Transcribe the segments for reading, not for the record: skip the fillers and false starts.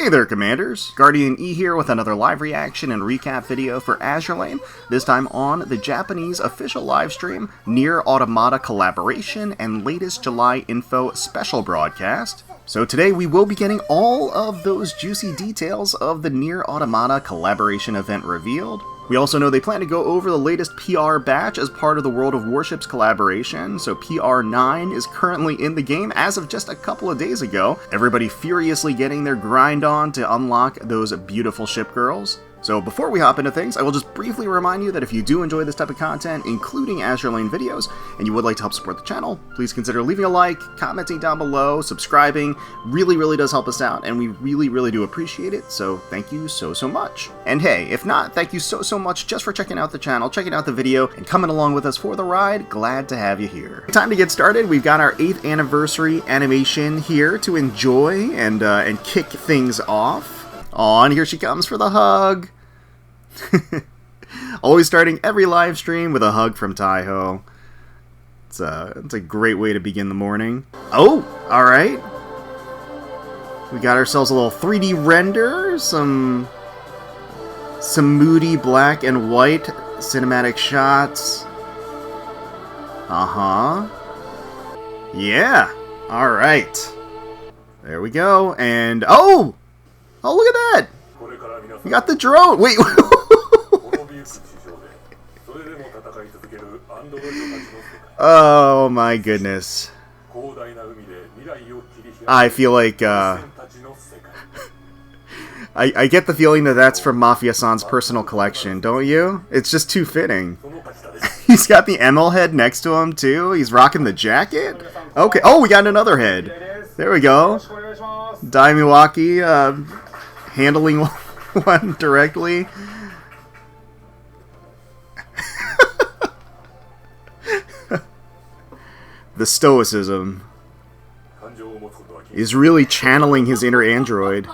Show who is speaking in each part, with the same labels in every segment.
Speaker 1: Hey there, Commanders! GuardianE here with another live reaction and recap video for Azur Lane, this time on the Japanese official livestream, NieR Automata Collaboration and latest July info special broadcast. So today we will be getting all of those juicy details of the NieR Automata Collaboration event revealed. We also know they plan to go over the latest PR batch as part of the World of Warships collaboration, so PR9 is currently in the game as of just a couple of days ago. Everybody furiously getting their grind on to unlock those beautiful Shipgirls. So before we hop into things, I will just briefly remind you that if you do enjoy this type of content, including Azur Lane videos, and you would like to help support the channel, please consider leaving a like, commenting down below, subscribing. Really does help us out, and we really do appreciate it, so thank you so much. And hey, if not, thank you so much just for checking out the channel, checking out the video, and coming along with us for the ride. Glad to have you here. Time to get started. We've got our 8th anniversary animation here to enjoy and kick things off. Aw, and here she comes for the hug. Always starting every live stream with a hug from Taiho. It's a great way to begin the morning. Oh, all right. We got ourselves a little 3D render, some moody black and white cinematic shots. Yeah. All right. There we go. And oh, look at that. We got the drone. Wait. Oh my goodness. I feel like I get the feeling that that's from Mafia-san's personal collection, don't you? It's just too fitting. He's got the ML head next to him too. He's rocking the jacket. Okay. Oh, we got another head. There we go. Daimiwaki handling one directly. The stoicism is really channeling his inner android.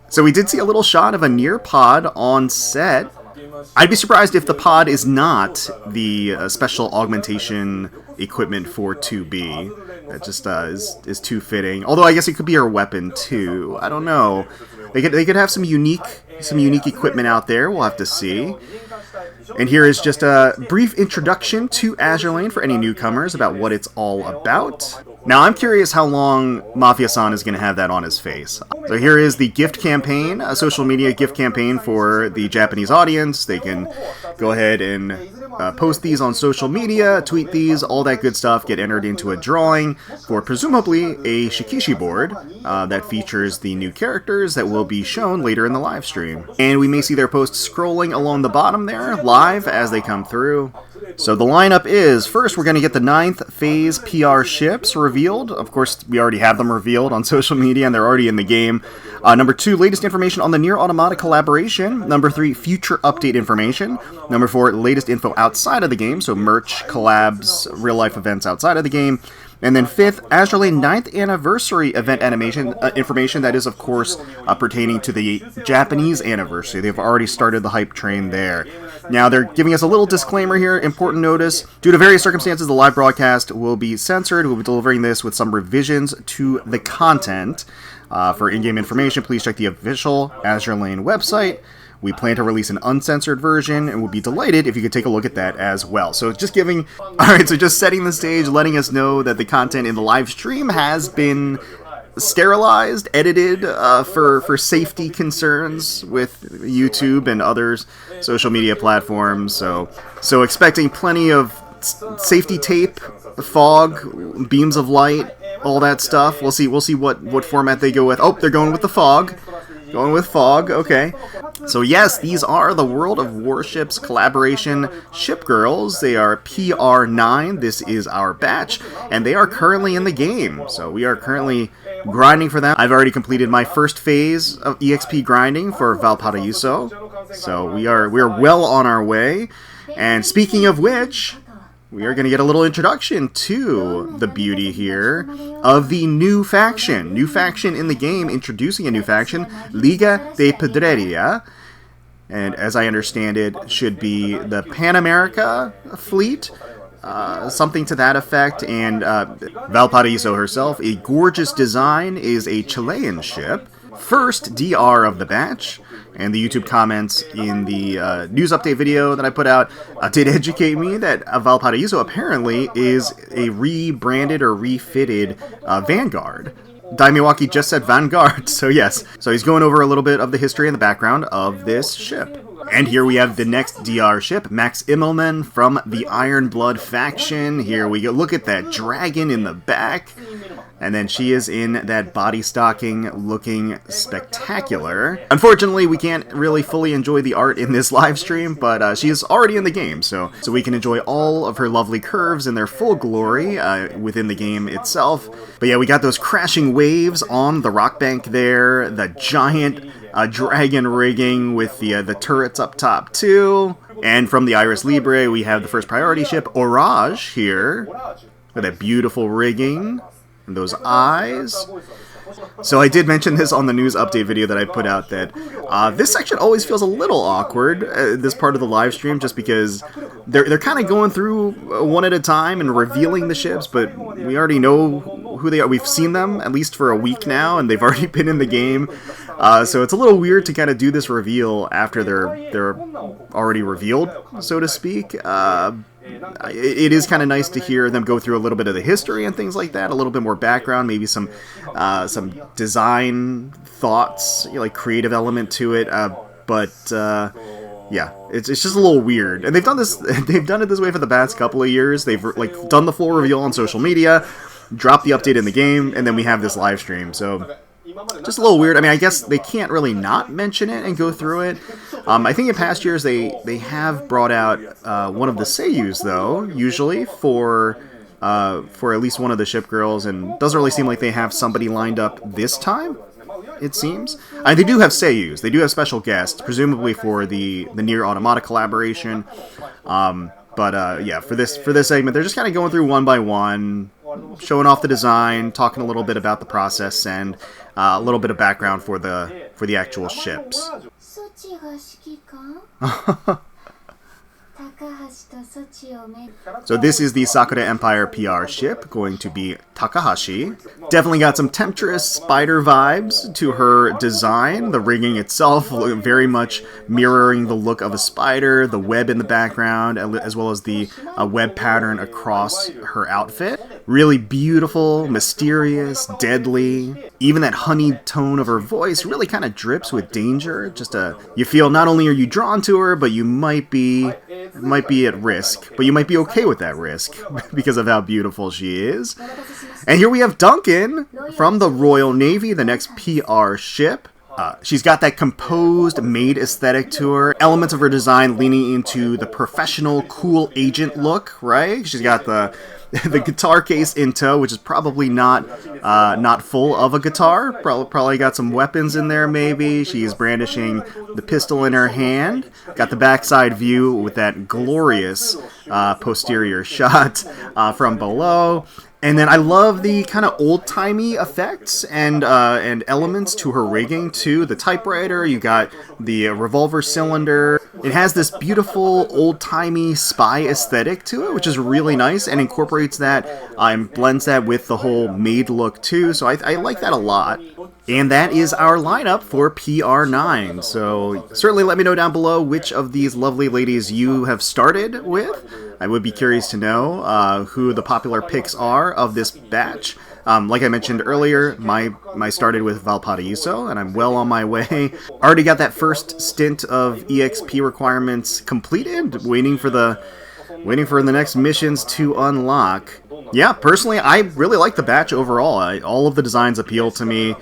Speaker 1: So we did see a little shot of a NieR pod on set. I'd be surprised if the pod is not the special augmentation equipment for 2B. That just is too fitting. Although I guess it could be her weapon too. I don't know. They could have some unique equipment out there. We'll have to see. And here is just a brief introduction to Azur Lane for any newcomers about what it's all about. Now I'm curious how long Mafia-san is going to have that on his face. So here is the gift campaign, a social media gift campaign for the Japanese audience. They can go ahead and post these on social media, tweet these, all that good stuff, get entered into a drawing for presumably a Shikishi board that features the new characters that will be shown later in the live stream. And we may see their posts scrolling along the bottom there, live as they come through. So the lineup is, first we're going to get the 9th phase PR ships revealed. Of course, we already have them revealed on social media and they're already in the game. Number 2, latest information on the NieR Automata collaboration. Number 3, future update information. Number 4, latest info outside of the game, so merch, collabs, real-life events outside of the game. And then 5th, Azur Lane 9th anniversary event animation information that is, of course, pertaining to the Japanese anniversary. They've already started the hype train there. Now, they're giving us a little disclaimer here, important notice. Due to various circumstances, the live broadcast will be censored. We'll be delivering this with some revisions to the content. For in-game information, please check the official Azur Lane website. We plan to release an uncensored version, and we'll be delighted if you could take a look at that as well. So just just setting the stage, letting us know that the content in the live stream has been sterilized, edited for safety concerns with YouTube and other social media platforms. So expecting plenty of safety tape, fog, beams of light, all that stuff. We'll see what format they go with. Oh, they're going with the fog. Going with fog, okay. So yes, these are the World of Warships collaboration Shipgirls. They are PR9, this is our batch, and they are currently in the game. So we are currently grinding for them. I've already completed my first phase of EXP grinding for Valparaiso. So we are well on our way. And speaking of which, we are going to get a little introduction to the beauty here of the new faction. New faction in the game, introducing a new faction, Liga de Pedreria. And as I understand it, should be the Pan America fleet. Something to that effect. And Valparaiso herself, a gorgeous design, is a Chilean ship. first DR of the batch, and the YouTube comments in the news update video that I put out did educate me that Valparaiso apparently is a rebranded or refitted Vanguard. Daimewaki just said Vanguard, so yes. So he's going over a little bit of the history and the background of this ship. And here we have the next DR ship, Max Immelmann from the Iron Blood faction. Here we go. Look at that dragon in the back. And then she is in that body stocking looking spectacular. Unfortunately, we can't really fully enjoy the art in this live stream, but she is already in the game, so we can enjoy all of her lovely curves in their full glory within the game itself. But yeah, we got those crashing waves on the rock bank there, the giant dragon rigging with the turrets up top too. And from the Iris Libre, we have the first priority ship, Orage, here. With that beautiful rigging. And those eyes. So I did mention this on the news update video that I put out, that this section always feels a little awkward, this part of the live stream, just because they're kind of going through one at a time and revealing the ships, but we already know who they are. We've seen them at least for a week now, and they've already been in the game. So it's a little weird to kind of do this reveal after they're already revealed, so to speak. It is kind of nice to hear them go through a little bit of the history and things like that, a little bit more background, maybe some design thoughts, like creative element to it. Yeah, it's just a little weird. And they've done it this way for the past couple of years. They've done the full reveal on social media, dropped the update in the game, and then we have this live stream. So just a little weird. I mean, I guess they can't really not mention it and go through it. I think in past years they have brought out one of the seiyus, though, usually for at least one of the Shipgirls, and doesn't really seem like they have somebody lined up this time, it seems. They do have seiyus. They do have special guests, presumably for the NieR Automata Collaboration. Yeah, for this segment, they're just kind of going through one by one, showing off the design, talking a little bit about the process, and a little bit of background for the actual ships. So this is the Sakura Empire PR ship, going to be Takahashi. Definitely got some Temptress spider vibes to her design. The rigging itself very much mirroring the look of a spider, the web in the background, as well as the web pattern across her outfit. Really beautiful, mysterious, deadly. Even that honeyed tone of her voice really kind of drips with danger. You feel not only are you drawn to her, but you might be at risk, but you might be okay with that risk because of how beautiful she is. And here we have Duncan from the Royal Navy, the next PR ship. She's got that composed, made aesthetic to her. Elements of her design leaning into the professional, cool agent look, right? She's got the guitar case in tow, which is probably not full of a guitar. Probably got some weapons in there, maybe. She's brandishing the pistol in her hand. Got the backside view with that glorious posterior shot from below. And then I love the kind of old-timey effects and elements to her rigging, too. The typewriter, you got the revolver cylinder. It has this beautiful old-timey spy aesthetic to it, which is really nice, and incorporates that and blends that with the whole maid look, too. So I like that a lot. And that is our lineup for PR9. So certainly let me know down below which of these lovely ladies you have started with. I would be curious to know who the popular picks are of this batch. Like I mentioned earlier, my started with Valparaiso, and I'm well on my way. Already got that first stint of EXP requirements completed, waiting for the next missions to unlock. Yeah, personally, I really like the batch overall. All of the designs appeal to me.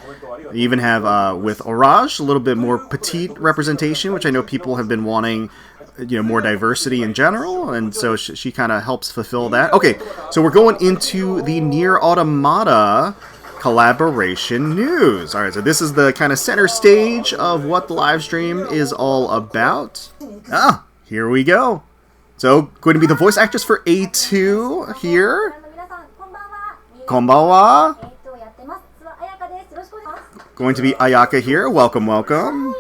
Speaker 1: You even have, with Orage, a little bit more petite representation, which I know people have been wanting, more diversity in general, and so she kind of helps fulfill that. Okay, so we're going into the NieR Automata Collaboration news. Alright, so this is the kind of center stage of what the live stream is all about. Here we go. So, going to be the voice actress for A2 here. Konbanwa. Going to be Ayaka here. Welcome, welcome.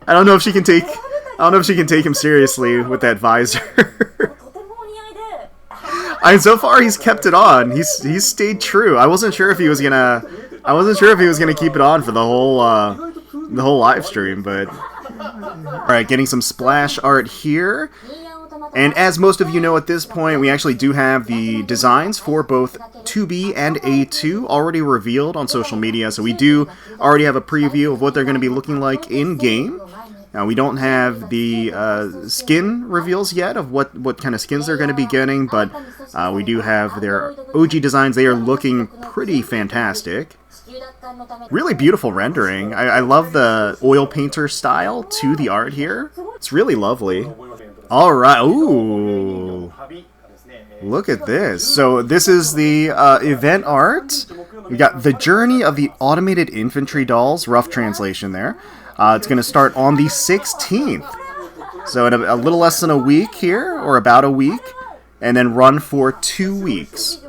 Speaker 1: I don't know if she can take him seriously with that visor. So far he's kept it on. He's stayed true. I wasn't sure if he was gonna keep it on for the the whole live stream, but... Alright, getting some splash art here. And as most of you know at this point, we actually do have the designs for both 2B and A2 already revealed on social media, so we do already have a preview of what they're going to be looking like in-game. Now, we don't have the skin reveals yet of what kind of skins they're going to be getting, but we do have their OG designs. They are looking pretty fantastic. Really beautiful rendering. I love the oil painter style to the art here. It's really lovely. Alright, ooh. Look at this. So this is the event art. We got the Journey of the Automated Infantry Dolls, rough translation there. It's going to start on the 16th. So in a little less than a week here, or about a week, and then run for 2 weeks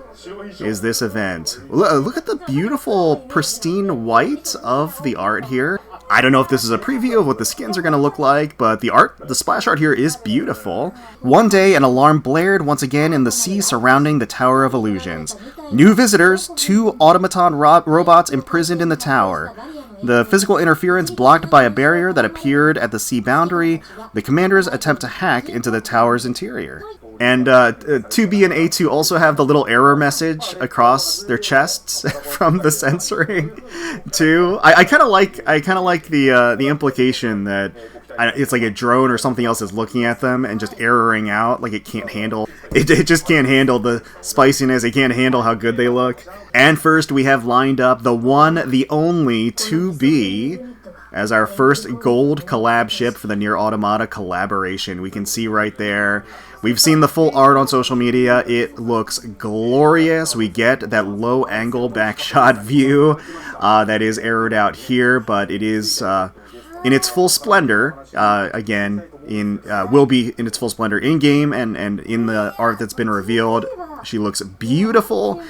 Speaker 1: is this event. Look at the beautiful, pristine white of the art here. I don't know if this is a preview of what the skins are going to look like, but the splash art here is beautiful. One day, an alarm blared once again in the sea surrounding the Tower of Illusions. New visitors, 2 automaton robots imprisoned in the tower. The physical interference blocked by a barrier that appeared at the sea boundary. The commanders attempt to hack into the tower's interior. And 2B and A2 also have the little error message across their chests from the censoring, too. I kind of like the implication that it's like a drone or something else is looking at them and just erroring out, like it can't handle. It just can't handle the spiciness. It can't handle how good they look. And first, we have lined up the one, the only 2B as our first gold collab ship for the NieR Automata Collaboration. We can see right there. We've seen the full art on social media. It looks glorious. We get that low angle backshot view that is arrowed out here, but it is in its full splendor. Again, will be in its full splendor in game and in the art that's been revealed. She looks beautiful.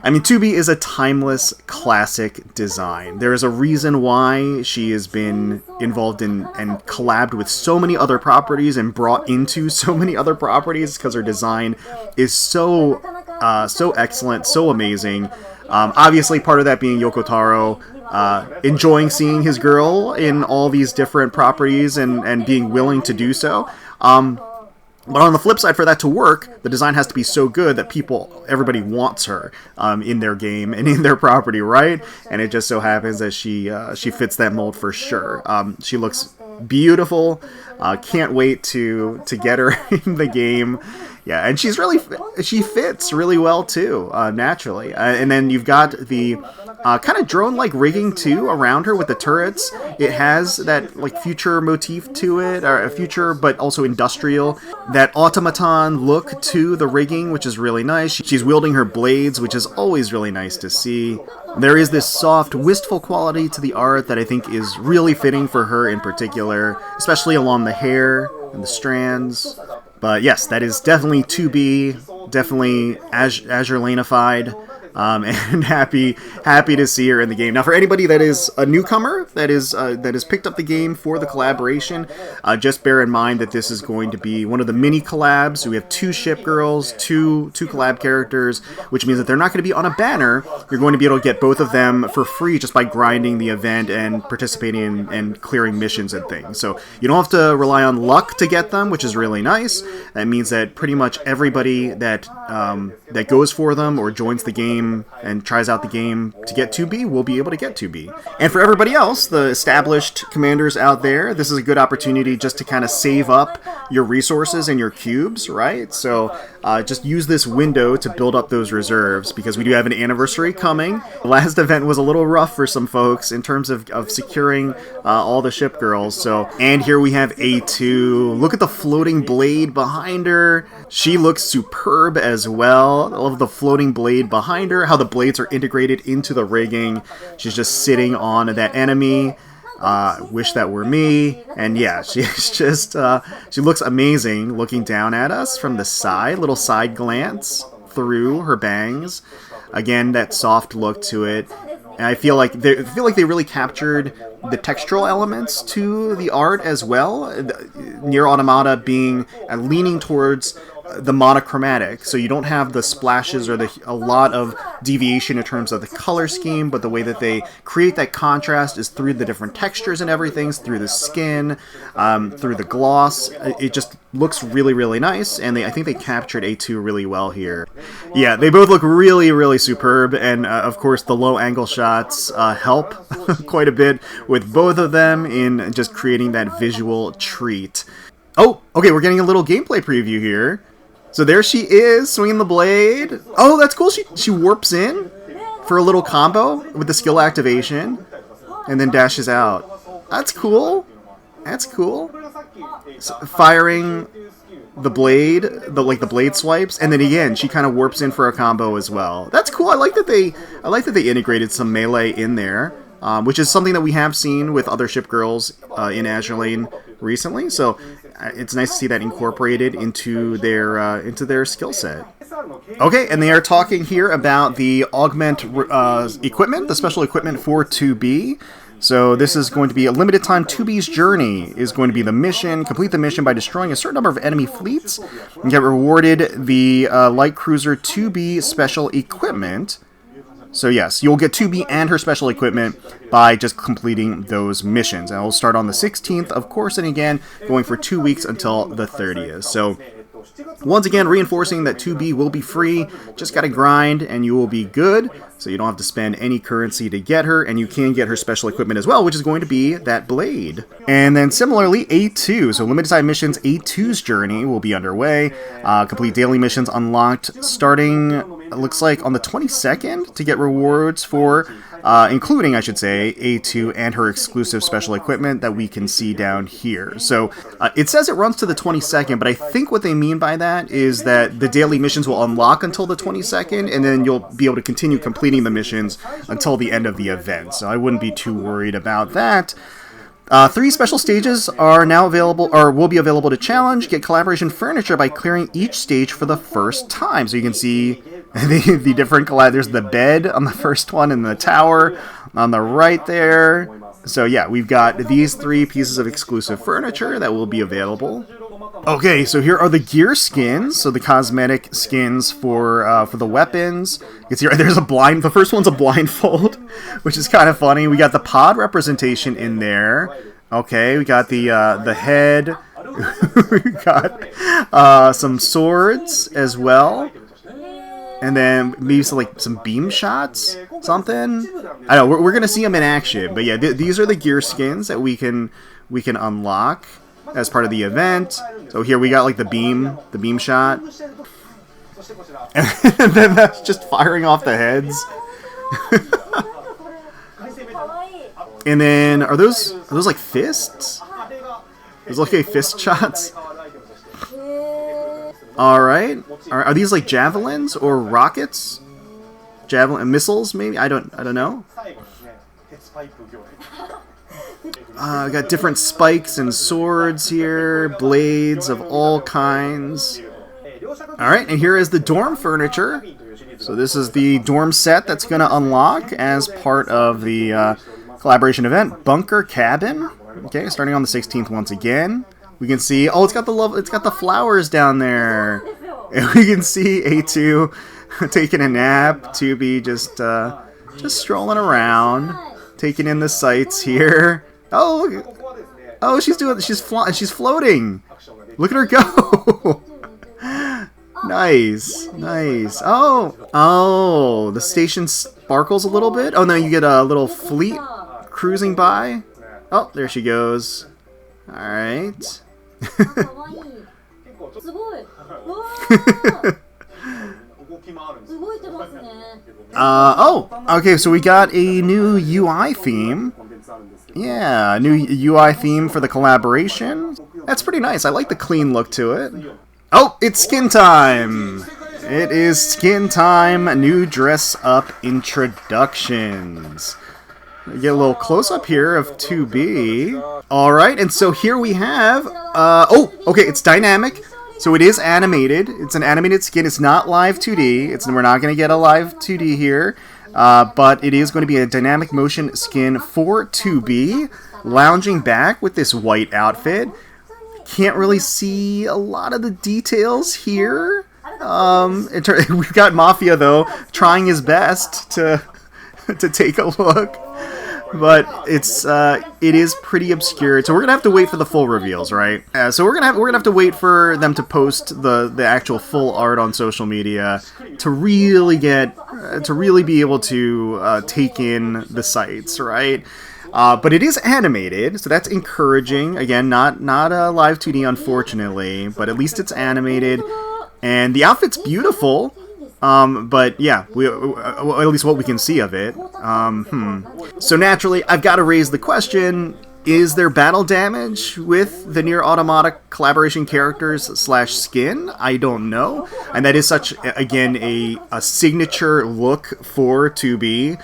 Speaker 1: I mean, 2B is a timeless, classic design. There is a reason why she has been involved in and collabed with so many other properties and brought into so many other properties, because her design is so excellent, so amazing. Obviously, part of that being Yoko Taro enjoying seeing his girl in all these different properties and being willing to do so. But on the flip side, for that to work, the design has to be so good that everybody wants her in their game and in their property, right? And it just so happens that she fits that mold for sure. She looks beautiful. Can't wait to get her in the game. Yeah, and she fits really well too, naturally. And then you've got the kind of drone-like rigging too around her with the turrets. It has that like future motif to it, or a future but also industrial. That automaton look to the rigging, which is really nice. She's wielding her blades, which is always really nice to see. There is this soft, wistful quality to the art that I think is really fitting for her in particular, especially along the hair and the strands. But yes, that is definitely 2B, definitely Azur Lane-ified, and happy to see her in the game. Now, for anybody that is a newcomer that has picked up the game for the collaboration, just bear in mind that this is going to be one of the mini collabs. We have 2 Shipgirls, two collab characters, which means that they're not going to be on a banner. You're going to be able to get both of them for free just by grinding the event and participating in and clearing missions and things. So you don't have to rely on luck to get them, which is really nice. That means that pretty much everybody that goes for them or joins the game and tries out the game to get 2B will be able to get 2B. And for everybody else, the established commanders out there, this is a good opportunity just to kind of save up your resources and your cubes, right? So just use this window to build up those reserves, because we do have an anniversary coming. The last event was a little rough for some folks in terms of securing all the Shipgirls. So, and here we have A2. Look at the floating blade behind her. She looks superb as well. I love the floating blade behind her, how the blades are integrated into the rigging. She's just sitting on that enemy. Wish that were me. And yeah, she's just, she looks amazing looking down at us from the side, little side glance through her bangs. Again, that soft look to it. And I feel like they really captured the textural elements to the art as well. NieR Automata being leaning towards the monochromatic, so you don't have the splashes or a lot of deviation in terms of the color scheme, but the way that they create that contrast is through the different textures and everything, through the skin, through the gloss. It just looks really, really nice, and I think they captured A2 really well here. Yeah, they both look really, really superb, and of course the low angle shots help quite a bit with both of them in just creating that visual treat. Oh, okay, we're getting a little gameplay preview here. So there she is, swinging the blade. Oh, that's cool. She warps in for a little combo with the skill activation, and then dashes out. That's cool. That's cool. So, firing the blade, the blade swipes, and then again she kind of warps in for a combo as well. That's cool. I like that they integrated some melee in there, which is something that we have seen with other Shipgirls in Azur Lane recently. So it's nice to see that incorporated into their skill set. Okay, and they are talking here about the augment equipment, the special equipment for 2B. So this is going to be a limited time. 2B's journey is going to be the mission. Complete the mission by destroying a certain number of enemy fleets and get rewarded the light cruiser 2B special equipment. So yes, you'll get 2B and her special equipment by just completing those missions. And it'll start on the 16th, of course, and again, going for 2 weeks until the 30th. So once again, reinforcing that 2B will be free. Just gotta grind and you will be good. So you don't have to spend any currency to get her, and you can get her special equipment as well, which is going to be that blade. And then similarly, A2. So limited time missions, A2's journey will be underway. Complete daily missions unlocked starting, it looks like, on the 22nd to get rewards for, including, I should say, A2 and her exclusive special equipment that we can see down here. So it says it runs to the 22nd, but I think what they mean by that is that the daily missions will unlock until the 22nd, and then you'll be able to continue completing the missions until the end of the event. So I wouldn't be too worried about that. 3 special stages are now available, or will be available to challenge. Get collaboration furniture by clearing each stage for the first time. So you can see the different collab. There's the bed on the first one and the tower on the right there. So yeah, we've got these 3 pieces of exclusive furniture that will be available. Okay, so here are the gear skins, so the cosmetic skins for the weapons. You can see there's the first one's a blindfold, which is kind of funny. We got the pod representation in there. Okay, we got the head. We got some swords as well. And then maybe some beam shots, something. I don't know, we're gonna see them in action. But yeah, these are the gear skins that we can unlock as part of the event. So here we got like the beam shot, and then that's just firing off the heads. And then are those like fists? Those look like fist shots. All right, are these like javelins or rockets? Javelin missiles, maybe? I don't know. Got different spikes and swords here, blades of all kinds. Alright, and here is the dorm furniture. So this is the dorm set that's going to unlock as part of the collaboration event. Bunker cabin. Okay, starting on the 16th once again. We can see, oh, it's got the flowers down there. And we can see A2 taking a nap, 2B just strolling around, taking in the sights here. Oh, she's floating. Look at her go. Nice. Oh, the station sparkles a little bit. Oh, no, you get a little fleet cruising by. Oh, there she goes. All right. Okay, so we got a new UI theme. Yeah, new UI theme for the collaboration. That's pretty nice. I like the clean look to it. Oh, it's skin time! It is skin time. New dress up introductions. Get a little close up here of 2B. Alright, and so here we have... okay, it's dynamic. So it is animated. It's an animated skin. It's not live 2D. We're not going to get a live 2D here. But it is going to be a dynamic motion skin for 2B, lounging back with this white outfit. Can't really see a lot of the details here. We've got Mafia, though, trying his best to take a look. But it is pretty obscured, so we're gonna have to wait for the full reveals, right? So we're gonna have to wait for them to post the actual full art on social media to really be able to take in the sights, right? But it is animated, so that's encouraging. Again, not a live 2D, unfortunately, but at least it's animated, and the outfit's beautiful. But yeah, at least what we can see of it. So naturally, I've got to raise the question, is there battle damage with the NieR Automata Collaboration characters / skin? I don't know. And that is such, again, a signature look for 2B,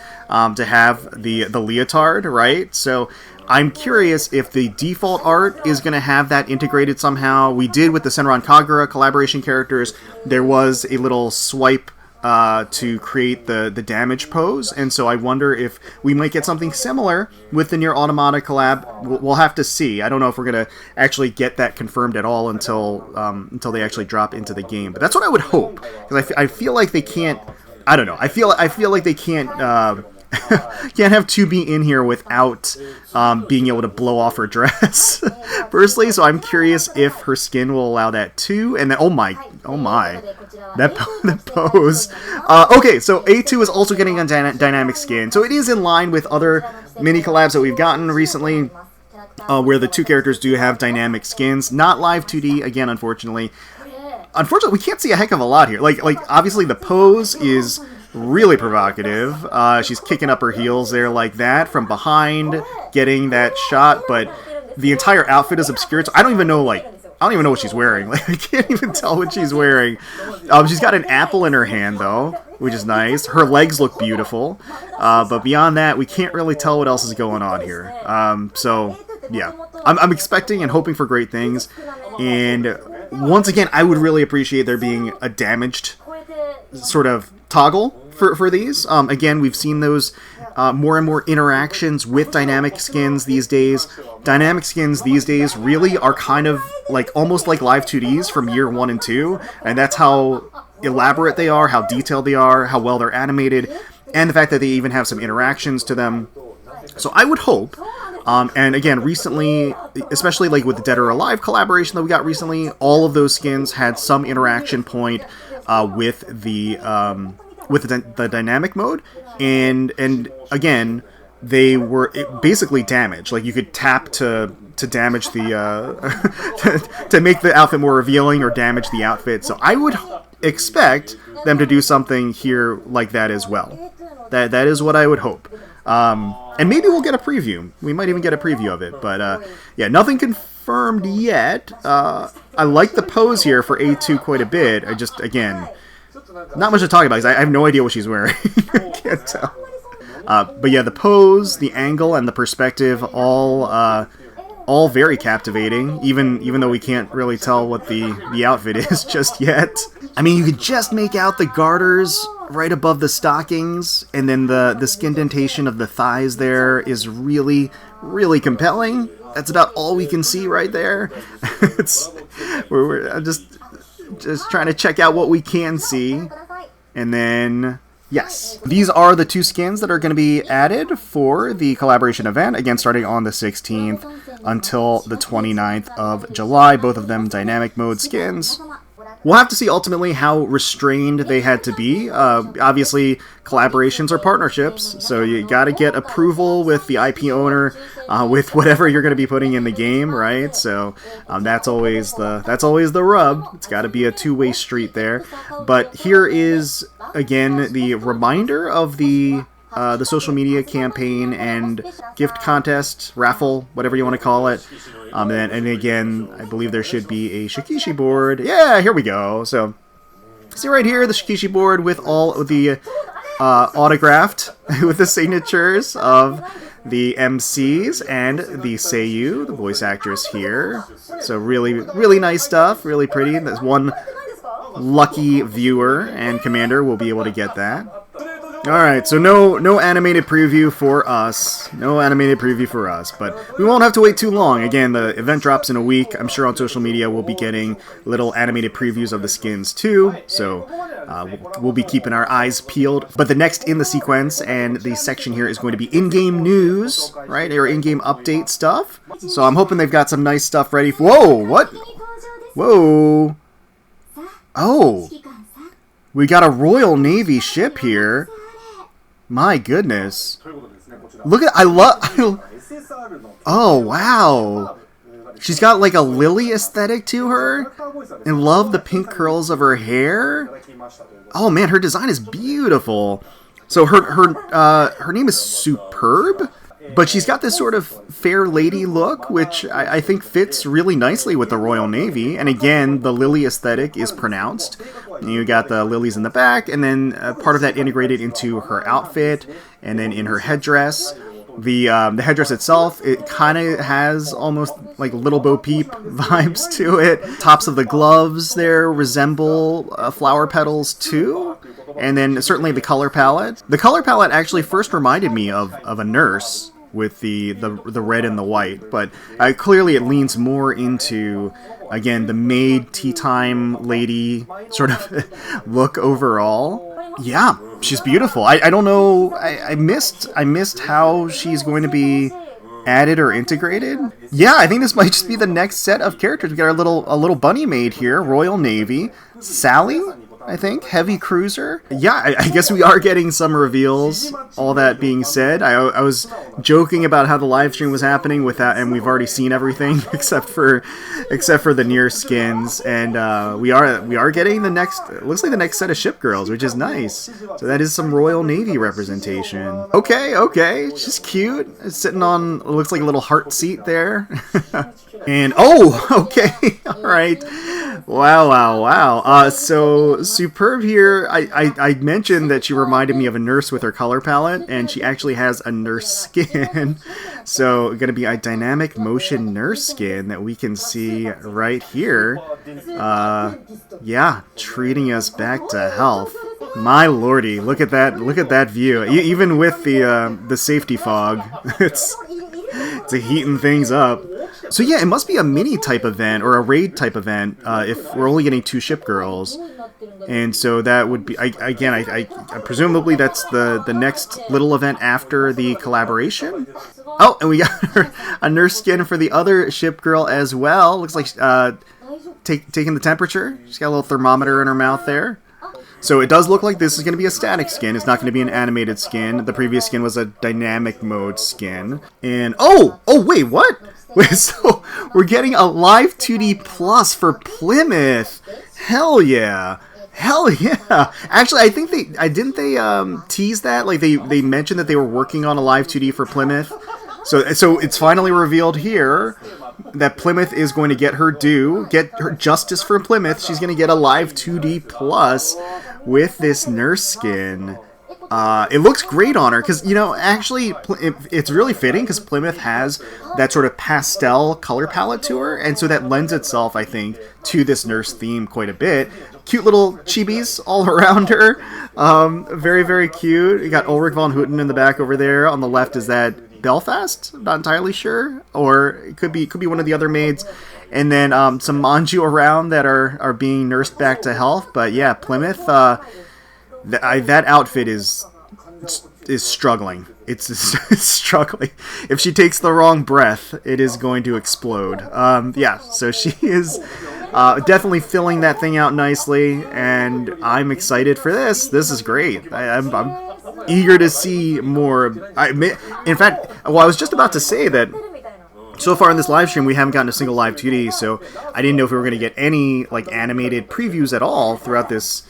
Speaker 1: to have the leotard, right? So I'm curious if the default art is going to have that integrated somehow. We did with the Senran Kagura collaboration characters. There was a little swipe to create the damage pose, and so I wonder if we might get something similar with the NieR Automata collab. We'll have to see. I don't know if we're going to actually get that confirmed at all until they actually drop into the game. But that's what I would hope, because I feel like they can't. I don't know. I feel like they can't. Can't have 2B in here without being able to blow off her dress, personally. So I'm curious if her skin will allow that too. And then, oh my, that pose. Okay, so A2 is also getting a dynamic skin, so it is in line with other mini collabs that we've gotten recently, where the two characters do have dynamic skins. Not live 2D again, unfortunately. Unfortunately, we can't see a heck of a lot here. Like obviously the pose is really provocative. She's kicking up her heels there like that from behind, getting that shot, but the entire outfit is obscured, so I don't even know what she's wearing. Like, I can't even tell what she's wearing. She's got an apple in her hand, though, which is nice. Her legs look beautiful, but beyond that, we can't really tell what else is going on here. So, yeah. I'm expecting and hoping for great things, and once again, I would really appreciate there being a damaged sort of toggle for these. Again, we've seen those more and more interactions with dynamic skins these days. Dynamic skins these days really are kind of like almost like live 2Ds from year 1 and 2, and that's how elaborate they are, how detailed they are, how well they're animated, and the fact that they even have some interactions to them. So I would hope, and again, recently, especially like with the Dead or Alive collaboration that we got recently, all of those skins had some interaction point with the dynamic mode, and again, they were basically damaged. Like, you could tap to damage the to make the outfit more revealing or damage the outfit. So I would expect them to do something here like that as well. That is what I would hope. And maybe we'll get a preview. We might even get a preview of it. But yeah, nothing confirmed yet. I like the pose here for A2 quite a bit. I just, again, not much to talk about because I have no idea what she's wearing. I can't tell. But yeah, the pose, the angle, and the perspective all very captivating, even though we can't really tell what the outfit is just yet. I mean, you could just make out the garters right above the stockings, and then the skin indentation of the thighs there is really, really compelling. That's about all we can see right there. I'm just trying to check out what we can see, and then yes, these are the two skins that are going to be added for the collaboration event, again starting on the 16th until the 29th of July, both of them dynamic mode skins. We'll have to see ultimately how restrained they had to be. Obviously, collaborations are partnerships, so you got to get approval with the IP owner with whatever you're going to be putting in the game, right? So that's always the rub. It's got to be a two-way street there. But here is again the reminder of the social media campaign and gift contest, raffle, whatever you want to call it. And again, I believe there should be a Shikishi board. Yeah, here we go. So, see right here, the Shikishi board with all of the autographed, with the signatures of the MCs and the Seiyu, the voice actress here. So really, really nice stuff, really pretty. There's one lucky viewer and commander will be able to get that. Alright, so no animated preview for us. No animated preview for us, but we won't have to wait too long. Again, the event drops in a week. I'm sure on social media we'll be getting little animated previews of the skins too, so we'll be keeping our eyes peeled. But the next in the sequence and the section here is going to be in-game news, right, or in-game update stuff. So I'm hoping they've got some nice stuff ready. Whoa, what? Whoa. Oh. We got a Royal Navy ship here. My goodness. Look at, oh, wow. She's got like a lily aesthetic to her. And love the pink curls of her hair. Oh man, her design is beautiful. So her name is Superb. But she's got this sort of fair lady look, which I think fits really nicely with the Royal Navy. And again, the lily aesthetic is pronounced. You got the lilies in the back, and then part of that integrated into her outfit, and then in her headdress. The headdress itself, it kind of has almost like Little Bo Peep vibes to it. Tops of the gloves there resemble flower petals too. And then certainly the color palette. The color palette actually first reminded me of a nurse with the red and the white, but clearly it leans more into, again, the maid tea time lady sort of look overall. Yeah, she's beautiful. I don't know. I missed how she's going to be added or integrated. Yeah, I think this might just be the next set of characters. We got a little bunny maid here, Royal Navy, Sally, I think, heavy cruiser. Yeah, I guess we are getting some reveals. All that being said, I was joking about how the live stream was happening with that, and we've already seen everything except for the NieR skins, and we are getting the next. It looks like the next set of Shipgirls, which is nice. So that is some Royal Navy representation. Okay, she's cute. It's sitting on, it looks like a little heart seat there. And oh, okay, all right. Wow. So Superb here, I mentioned that she reminded me of a nurse with her color palette, and she actually has a nurse skin. So going to be a dynamic motion nurse skin that we can see right here. Yeah, treating us back to health. My lordy, look at that view. Even with the safety fog, it's heating things up. So yeah, it must be a mini type event or a raid type event if we're only getting 2 Shipgirls, and so that would be I presumably that's the next little event after the collaboration. Oh, and we got a nurse skin for the other Shipgirl as well. Looks like taking the temperature. She's got a little thermometer in her mouth there. So it does look like this is going to be a static skin. It's not going to be an animated skin. The previous skin was a dynamic mode skin. And oh wait, what? Wait, so we're getting a live 2D plus for Plymouth. Hell yeah. Actually, I think they tease that, like they mentioned that they were working on a live 2D for Plymouth. So it's finally revealed here that Plymouth is going to get her due, get her justice for Plymouth. She's going to get a live 2D plus with this nurse skin. It looks great on her because, actually, it's really fitting because Plymouth has that sort of pastel color palette to her, and so that lends itself, I think, to this nurse theme quite a bit. Cute little chibis all around her. Very, very cute. You got Ulrich von Hutten in the back over there. On the left is that Belfast? I'm not entirely sure. Or it could be one of the other maids. And then some Manjuu around that are being nursed back to health. But yeah, Plymouth, that outfit is struggling. It's struggling. If she takes the wrong breath, it is going to explode. Yeah, so she is definitely filling that thing out nicely, and I'm excited for this. This is great. I'm eager to see more. In fact, I was just about to say that so far in this live stream we haven't gotten a single live 2D, so I didn't know if we were going to get any animated previews at all throughout this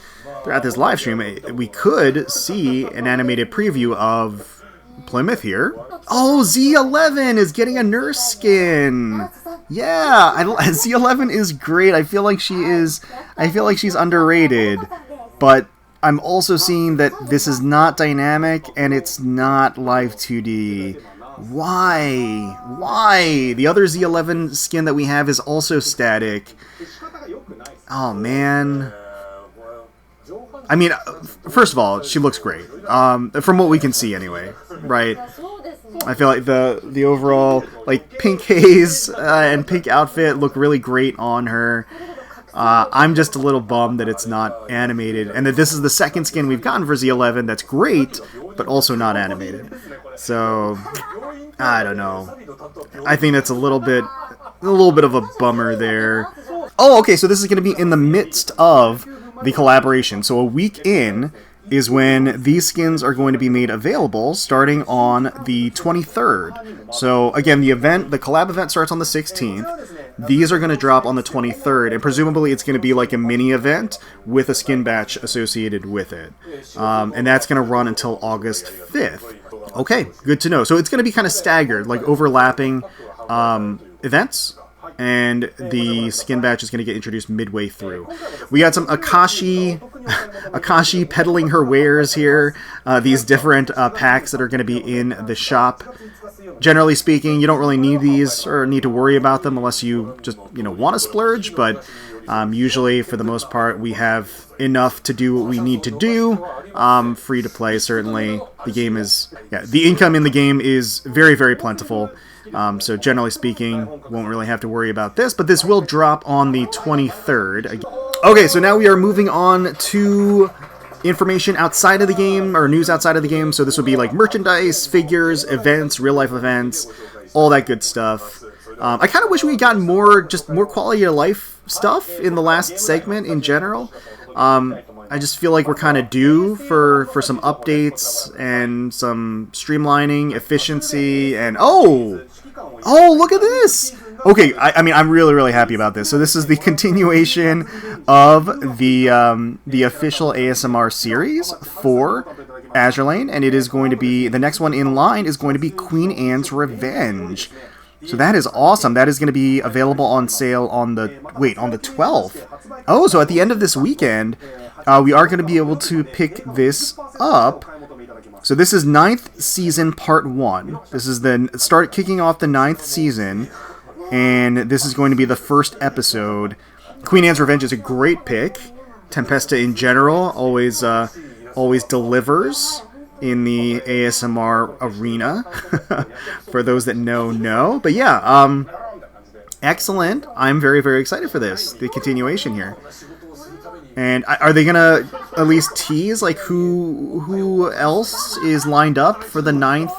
Speaker 1: live stream. We could see an animated preview of Plymouth here. Oh, Z11 is getting a nurse skin. Yeah, Z11 is great. I feel like she's underrated, but I'm also seeing that this is not dynamic and it's not live 2D. Why? The other Z11 skin that we have is also static. Oh man. I mean, first of all, she looks great. From what we can see anyway, right? I feel like the overall like pink haze and pink outfit look really great on her. I'm just a little bummed that it's not animated, and that this is the second skin we've gotten for Z11 that's great, but also not animated. So, I don't know. I think that's a little bit of a bummer there. Oh, okay, so this is going to be in the midst of the collaboration. So a week in is when these skins are going to be made available, starting on the 23rd. So again, the collab event starts on the 16th. These are going to drop on the 23rd, and presumably it's going to be like a mini event with a skin batch associated with it. And that's going to run until August 5th. Okay, good to know. So it's going to be kind of staggered, like overlapping events. And the skin batch is going to get introduced midway through. We got some Akashi peddling her wares here. These different packs that are going to be in the shop. Generally speaking, you don't really need these or need to worry about them unless you just want to splurge. But usually, for the most part, we have enough to do what we need to do. Free to play, certainly. The income in the game is very, very plentiful. So generally speaking, won't really have to worry about this, but this will drop on the 23rd. Okay, so now we are moving on to information outside of the game, or news outside of the game. So this will be like merchandise, figures, events, real-life events, all that good stuff. I kind of wish we had gotten more quality of life stuff in the last segment in general. I just feel like we're kind of due for some updates and some streamlining, efficiency, and oh, look at this! Okay, I mean, I'm really, really happy about this. So this is the continuation of the official ASMR series for Azur Lane, and it is going to be, the next one in line is going to be Queen Anne's Revenge. So that is awesome. That is going to be available on sale on the 12th. Oh, so at the end of this weekend, we are going to be able to pick this up. So this is 9th season part 1. This is kicking off the 9th season, and this is going to be the first episode. Queen Anne's Revenge is a great pick. Tempesta in general always delivers in the ASMR arena. For those that know. But yeah, excellent. I'm very, very excited for this, the continuation here. And are they gonna at least tease like who else is lined up for the ninth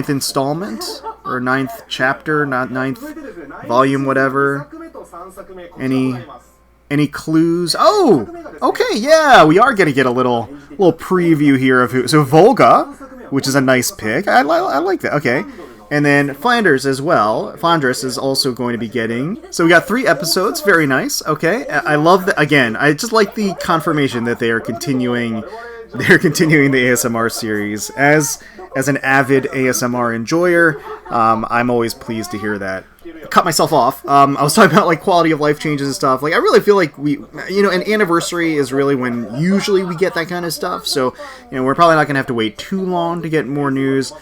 Speaker 1: installment or ninth chapter, not ninth volume, whatever? Any clues? Oh, okay, yeah, we are gonna get a little preview here of who. So Volga, which is a nice pick. I like that. Okay. And then Flanders as well. Flanders is also going to be getting. So we got 3 episodes. Very nice. Okay. I love that. Again, I just like the confirmation that they are continuing. They're continuing the ASMR series. As an avid ASMR enjoyer, I'm always pleased to hear that. Cut myself off. I was talking about like quality of life changes and stuff. Like I really feel like an anniversary is really when usually we get that kind of stuff. So we're probably not gonna have to wait too long to get more news.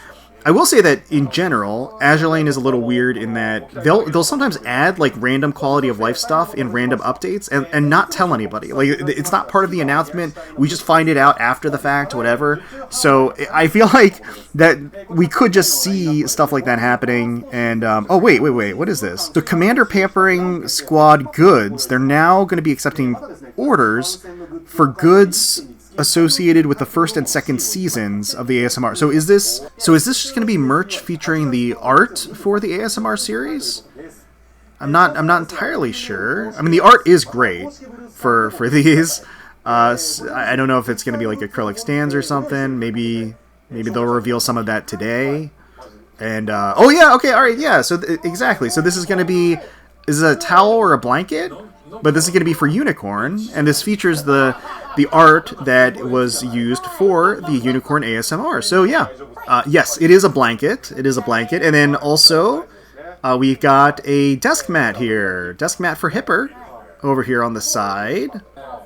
Speaker 1: I will say that in general, Azur Lane is a little weird in that they'll sometimes add like random quality of life stuff in random updates and not tell anybody. Like it's not part of the announcement. We just find it out after the fact, whatever. So I feel like that we could just see stuff like that happening. And oh wait, what is this? So Commander Pampering Squad goods. They're now going to be accepting orders for goods associated with the first and second seasons of the ASMR. So is this just going to be merch featuring the art for the ASMR series? I'm not entirely sure. I mean, the art is great for these. I don't know if it's going to be like acrylic stands or something. Maybe they'll reveal some of that today. And oh yeah, okay, all right, yeah. So exactly. So this is going to be, is it a towel or a blanket? But this is going to be for Unicorn, and this features the art that was used for the Unicorn ASMR. So yeah, yes, it is a blanket. It is a blanket, and then also we've got a desk mat here, desk mat for Hipper, over here on the side.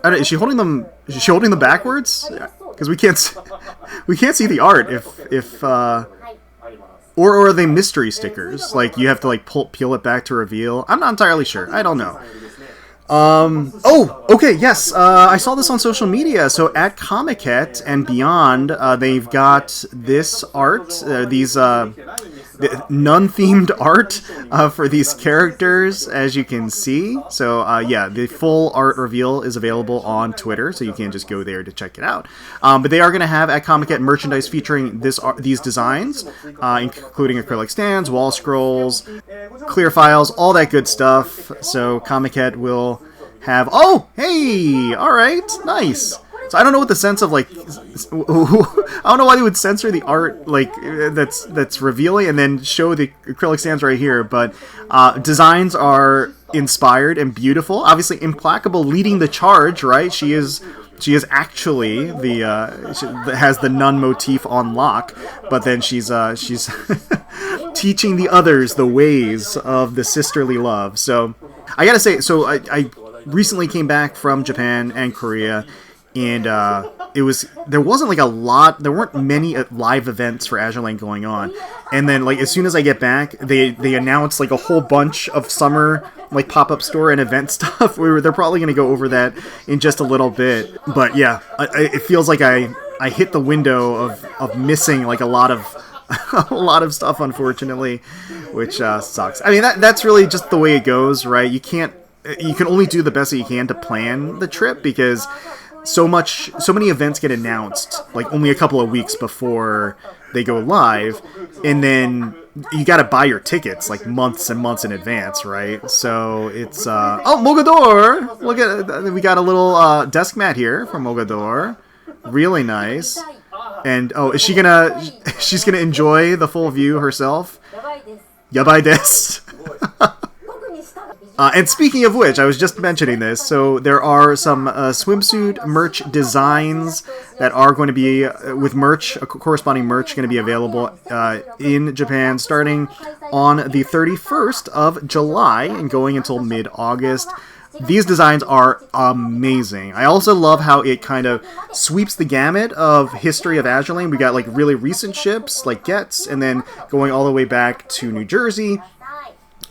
Speaker 1: I don't, is she holding them? Is she holding them backwards? Because we can't see the art if or are they mystery stickers? Like you have to like peel it back to reveal. I'm not entirely sure. I don't know. Oh, okay, yes. I saw this on social media. So at Comiket and beyond, they've got this art, these nun-themed art for these characters, as you can see. So yeah, the full art reveal is available on Twitter, so you can just go there to check it out. But they are going to have at Comiket merchandise featuring these designs, including acrylic stands, wall scrolls, clear files, all that good stuff. So Comiket will have... Oh, hey! Alright, nice. So I don't know what the sense of, like... I don't know why they would censor the art, like, that's revealing and then show the acrylic stands right here, but designs are inspired and beautiful. Obviously, Implacable leading the charge, right? She is actually has the nun motif on lock, but then she's teaching the others the ways of the sisterly love. So I gotta say, so I recently came back from Japan and Korea, and there weren't many live events for Azur Lane going on, and then like as soon as I get back, they announced like a whole bunch of summer like pop-up store and event stuff. They're probably going to go over that in just a little bit, but yeah, it feels like I hit the window of missing like a lot of a lot of stuff, unfortunately, which sucks. I mean, that's really just the way it goes, right? You can only do the best that you can to plan the trip, because so many events get announced like only a couple of weeks before they go live, and then you got to buy your tickets like months and months in advance, right? So it's oh, Mogador! Look at, we got a little desk mat here from Mogador, really nice. And oh, she's gonna enjoy the full view herself. Yabai desu. And speaking of which, I was just mentioning this, so there are some swimsuit merch designs that are going to be, with merch, corresponding merch, going to be available in Japan starting on the 31st of July and going until mid-August. These designs are amazing. I also love how it kind of sweeps the gamut of history of Azur Lane. We got like really recent ships like Getz, and then going all the way back to New Jersey.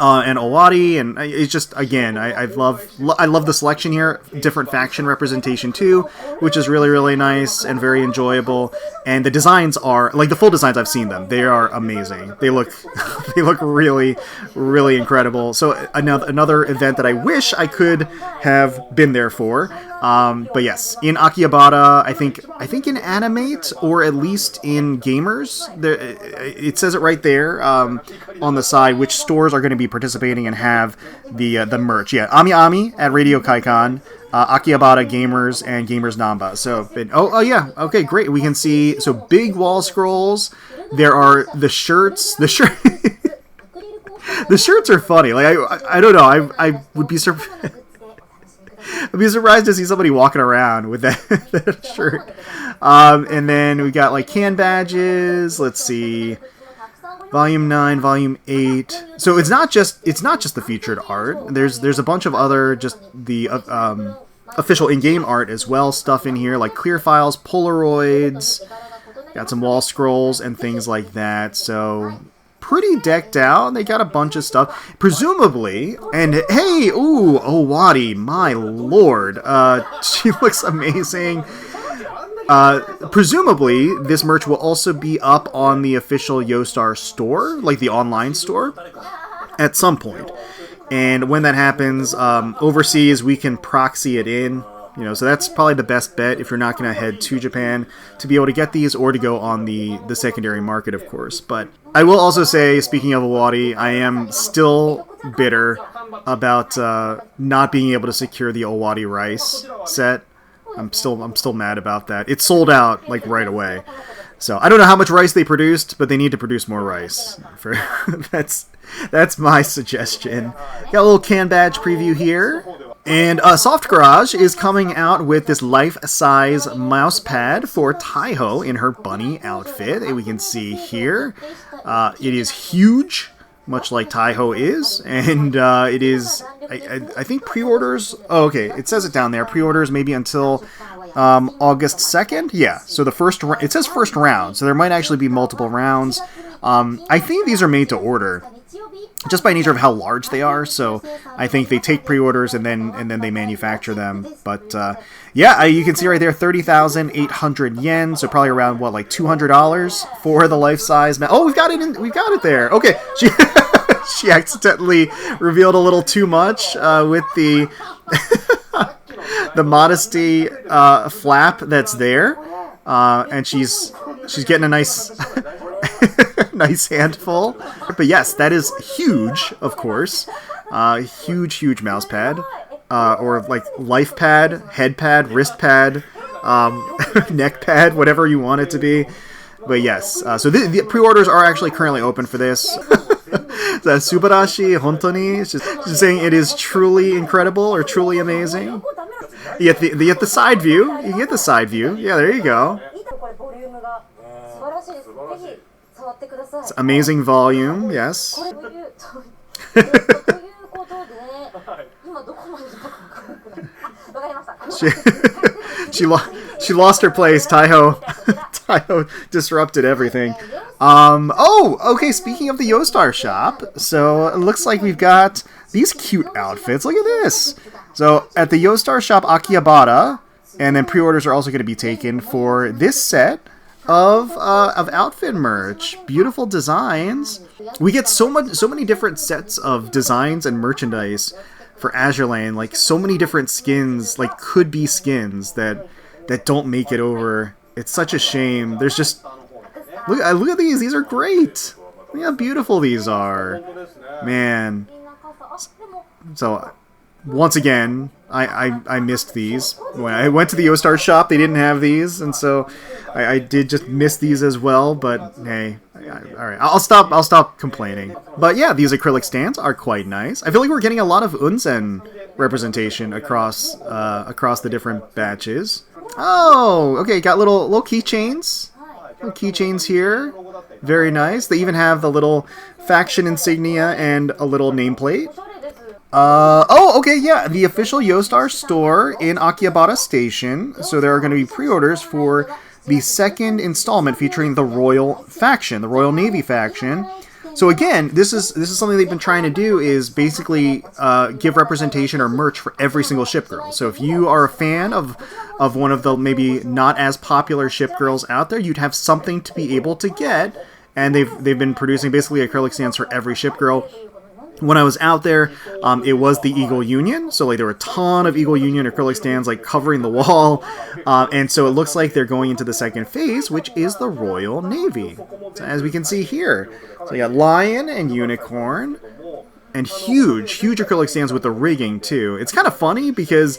Speaker 1: And Owari, and it's just, again, I love the selection here. Different faction representation too, which is really, really nice and very enjoyable. And the designs are, like the full designs, I've seen them. They are amazing. They look really, really incredible. So another event that I wish I could have been there for. But yes, in Akihabara, I think in Animate, or at least in Gamers, it says it right there on the side which stores are going to be participating and have the merch. Yeah, Ami Ami at Radio Kaikon, Akihabara Gamers, and Gamers Namba. So, oh yeah, okay, great. We can see, so big wall scrolls. There are the shirts. The shirts are funny. Like I don't know. I would be surprised. I'd be surprised to see somebody walking around with that shirt. And then we got like can badges. Let's see. Volume 9, Volume 8. So it's not just the featured art. There's a bunch of other just the official in-game art as well, stuff in here like clear files, Polaroids, got some wall scrolls and things like that. So pretty decked out. They got a bunch of stuff, presumably. And hey, ooh, Owari, my lord, she looks amazing. Presumably, this merch will also be up on the official Yostar store, like the online store, at some point. And when that happens, overseas, we can proxy it in. You know, so that's probably the best bet if you're not going to head to Japan to be able to get these, or to go on the secondary market, of course. But I will also say, speaking of Owari, I am still bitter about not being able to secure the Owari rice set. I'm still mad about that. It sold out like right away. So I don't know how much rice they produced, but they need to produce more rice. That's my suggestion. Got a little can badge preview here. And Soft Garage is coming out with this life-size mouse pad for Taiho in her bunny outfit. And we can see here, it is huge, much like Taiho is, and it is, I think pre-orders, oh, okay, it says it down there, pre-orders maybe until August 2nd? Yeah, so it says first round, so there might actually be multiple rounds. I think these are made to order. just by nature of how large they are. So I think they take pre-orders and then they manufacture them. But yeah, you can see right there, 30,800 yen. So probably around what, like $200 for the life-size. Oh, we've got it there. Okay, she accidentally revealed a little too much with the the modesty flap that's there, and she's getting a nice nice handful. But yes, that is huge, of course. Huge mouse pad, or like life pad, head pad, wrist pad, neck pad, whatever you want it to be. But yes, so the pre-orders are actually currently open for this. Subarashi hontoni. She's saying it is truly incredible or truly amazing. You get the side view. You get the side view. Yeah, there you go. It's amazing volume. Yes. She lost her place. Taiho disrupted everything. Oh, okay, speaking of the Yostar shop, so it looks like we've got these cute outfits. Look at this. So at the Yostar shop Akihabara, and then pre-orders are also going to be taken for this set of outfit merch. Beautiful designs. We get so many different sets of designs and merchandise for Azur Lane, like so many different skins, like could be skins that don't make it over. It's such a shame. There's just look at these. These are great. Look how beautiful these are, man. So once again, I missed these when I went to the Yostar shop. They didn't have these, and so I did just miss these as well. But hey, all right, I'll stop complaining. But yeah, these acrylic stands are quite nice. I feel like we're getting a lot of Unsen representation across the different batches. Oh, okay, got little keychains. Little keychains here. Very nice. They even have the little faction insignia and a little nameplate. Oh, okay, yeah, the official Yostar store in Akihabara Station. So there are going to be pre-orders for the second installment featuring the Royal faction, the Royal Navy faction. So again, this is something they've been trying to do, is basically give representation or merch for every single Shipgirl. So if you are a fan of one of the maybe not as popular Shipgirls out there, you'd have something to be able to get. And they've been producing basically acrylic stands for every Shipgirl. When I was out there, it was the Eagle Union, so like there were a ton of Eagle Union acrylic stands like covering the wall, and so it looks like they're going into the second phase, which is the Royal Navy. So as we can see here, so you got Lion and Unicorn, and huge acrylic stands with the rigging too. It's kind of funny because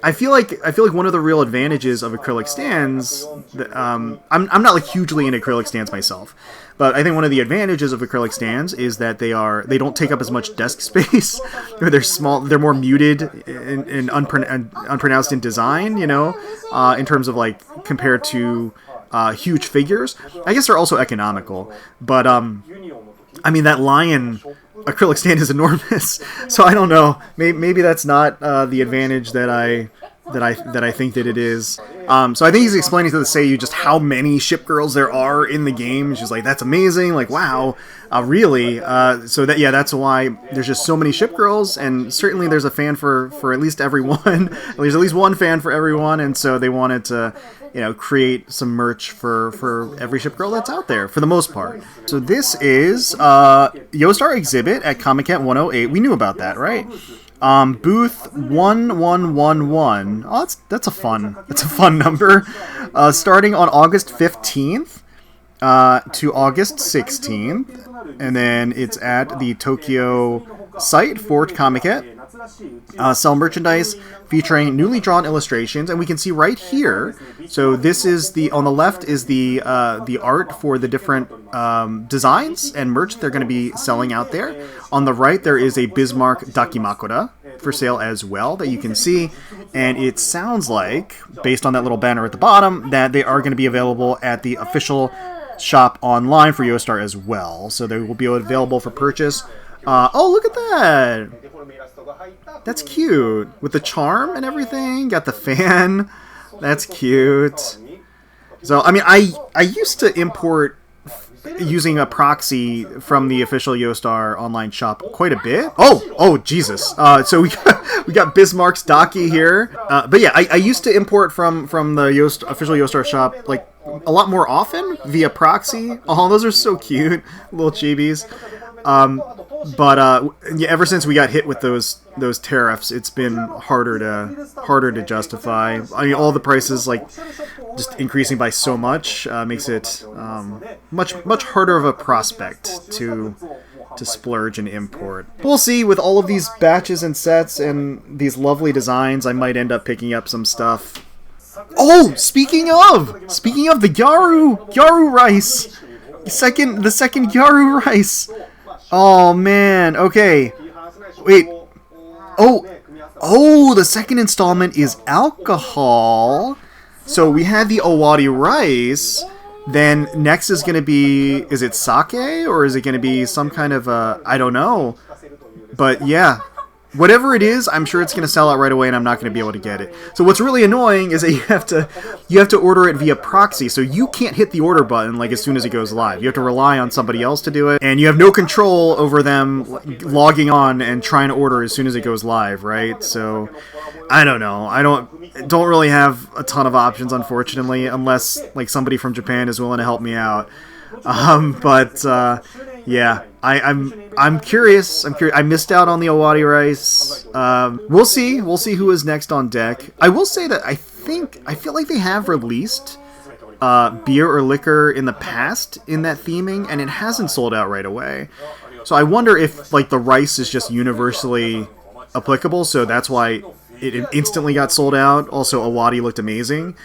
Speaker 1: I feel like one of the real advantages of acrylic stands, I'm not like hugely into acrylic stands myself, but I think one of the advantages of acrylic stands is that they don't take up as much desk space. They're small, they're more muted and unpronounced in design, you know, in terms of like compared to huge figures. I guess they're also economical, but I mean that Lion acrylic stand is enormous, so I don't know. Maybe that's not the advantage that I think that it is. So I think he's explaining to the Seiyu just how many Shipgirls there are in the game. She's like, that's amazing. Like, wow, really? So that's why there's just so many Shipgirls, and certainly there's a fan for at least everyone. There's at least one fan for everyone, and so they wanted to, create some merch for every Shipgirl that's out there, for the most part. So this is Yostar exhibit at Comic-Con 108. We knew about that, right? Booth 1111. Oh, that's a fun number. Starting on August 15th to August 16th, and then it's at the Tokyo site for Comic-Con. Sell merchandise featuring newly drawn illustrations, and we can see right here. So this is on the left is the art for the different designs and merch they're going to be selling out there. On the right, there is a Bismarck Dakimakura for sale as well that you can see, and it sounds like, based on that little banner at the bottom, that they are going to be available at the official shop online for Yostar as well. So they will be available for purchase. Oh, look at that! That's cute. With the charm and everything. Got the fan. That's cute. So, I mean, I used to import using a proxy from the official Yostar online shop quite a bit. Oh, Jesus. So we got Bismarck's Daki here. But yeah, I used to import from the official Yostar shop like a lot more often via proxy. Oh, those are so cute, little chibis. But yeah, ever since we got hit with those tariffs, it's been harder to justify. I mean, all the prices like just increasing by so much makes it much harder of a prospect to splurge and import. We'll see. With all of these batches and sets and these lovely designs, I might end up picking up some stuff. Oh, speaking of the Gyaru rice, the second Gyaru rice. Oh man, okay. Wait. Oh, the second installment is alcohol. So we had the Owari rice. Then next is going to be, is it sake or is it going to be some kind of I don't know. But yeah, whatever it is, I'm sure it's going to sell out right away and I'm not going to be able to get it. So what's really annoying is that you have to order it via proxy. So you can't hit the order button like as soon as it goes live. You have to rely on somebody else to do it, and you have no control over them logging on and trying to order as soon as it goes live, right? So I don't know. I don't really have a ton of options, unfortunately, unless like somebody from Japan is willing to help me out. Yeah, I'm curious. I missed out on the Owari rice. We'll see. We'll see who is next on deck. I will say that I feel like they have released beer or liquor in the past in that theming, and it hasn't sold out right away. So I wonder if like the rice is just universally applicable, so that's why it instantly got sold out. Also, Owari looked amazing,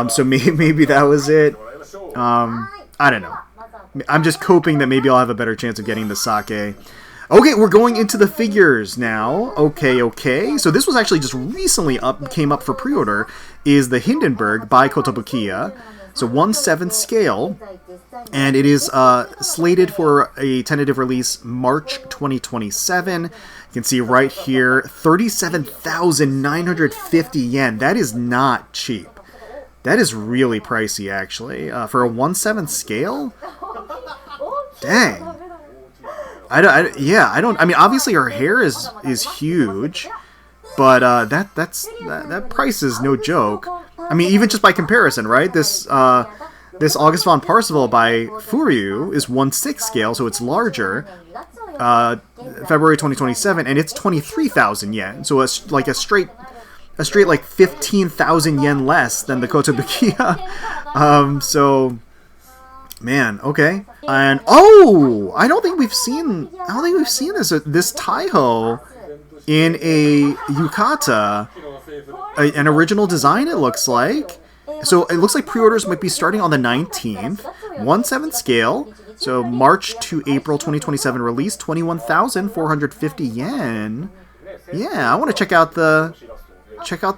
Speaker 1: so maybe that was it. I don't know. I'm just hoping that maybe I'll have a better chance of getting the sake. Okay, we're going into the figures now. Okay. So this was actually just recently came up for pre-order, is the Hindenburg by Kotobukiya. So 1/7 scale, and it is slated for a tentative release March 2027. You can see right here, 37,950 yen. That is not cheap. That is really pricey, actually. For a 1/7 scale? Dang. I mean, obviously her hair is huge, but that price is no joke. I mean, even just by comparison, right? This August von Parzival by Furyu is 1/6 scale, so it's larger. February 2027, and it's 23,000 yen. So it's like a straight like 15,000 yen less than the Kotobukiya. So man, okay. And I don't think we've seen this Taiho in a yukata, an original design, it looks like. So it looks like pre-orders might be starting on the 19th. 1/7 scale. So March to April 2027 release, 21,450 yen. Yeah, I want to check out the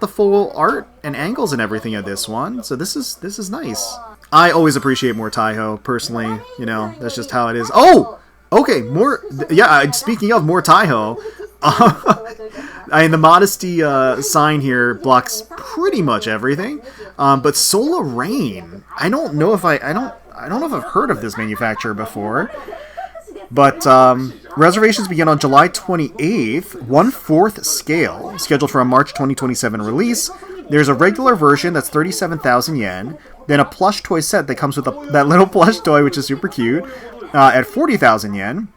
Speaker 1: full art and angles and everything of this one. So this is nice. I always appreciate more Taiho, personally. You know, that's just how it is. Oh! Okay, more... Yeah, speaking of more Taiho, I mean, the modesty sign here blocks pretty much everything. But Sola Rain, I don't know if I've heard of this manufacturer before. But reservations begin on July 28th, 1/4 scale, scheduled for a March 2027 release. There's a regular version that's 37,000 yen, then a plush toy set that comes with that little plush toy, which is super cute, at 40,000 yen,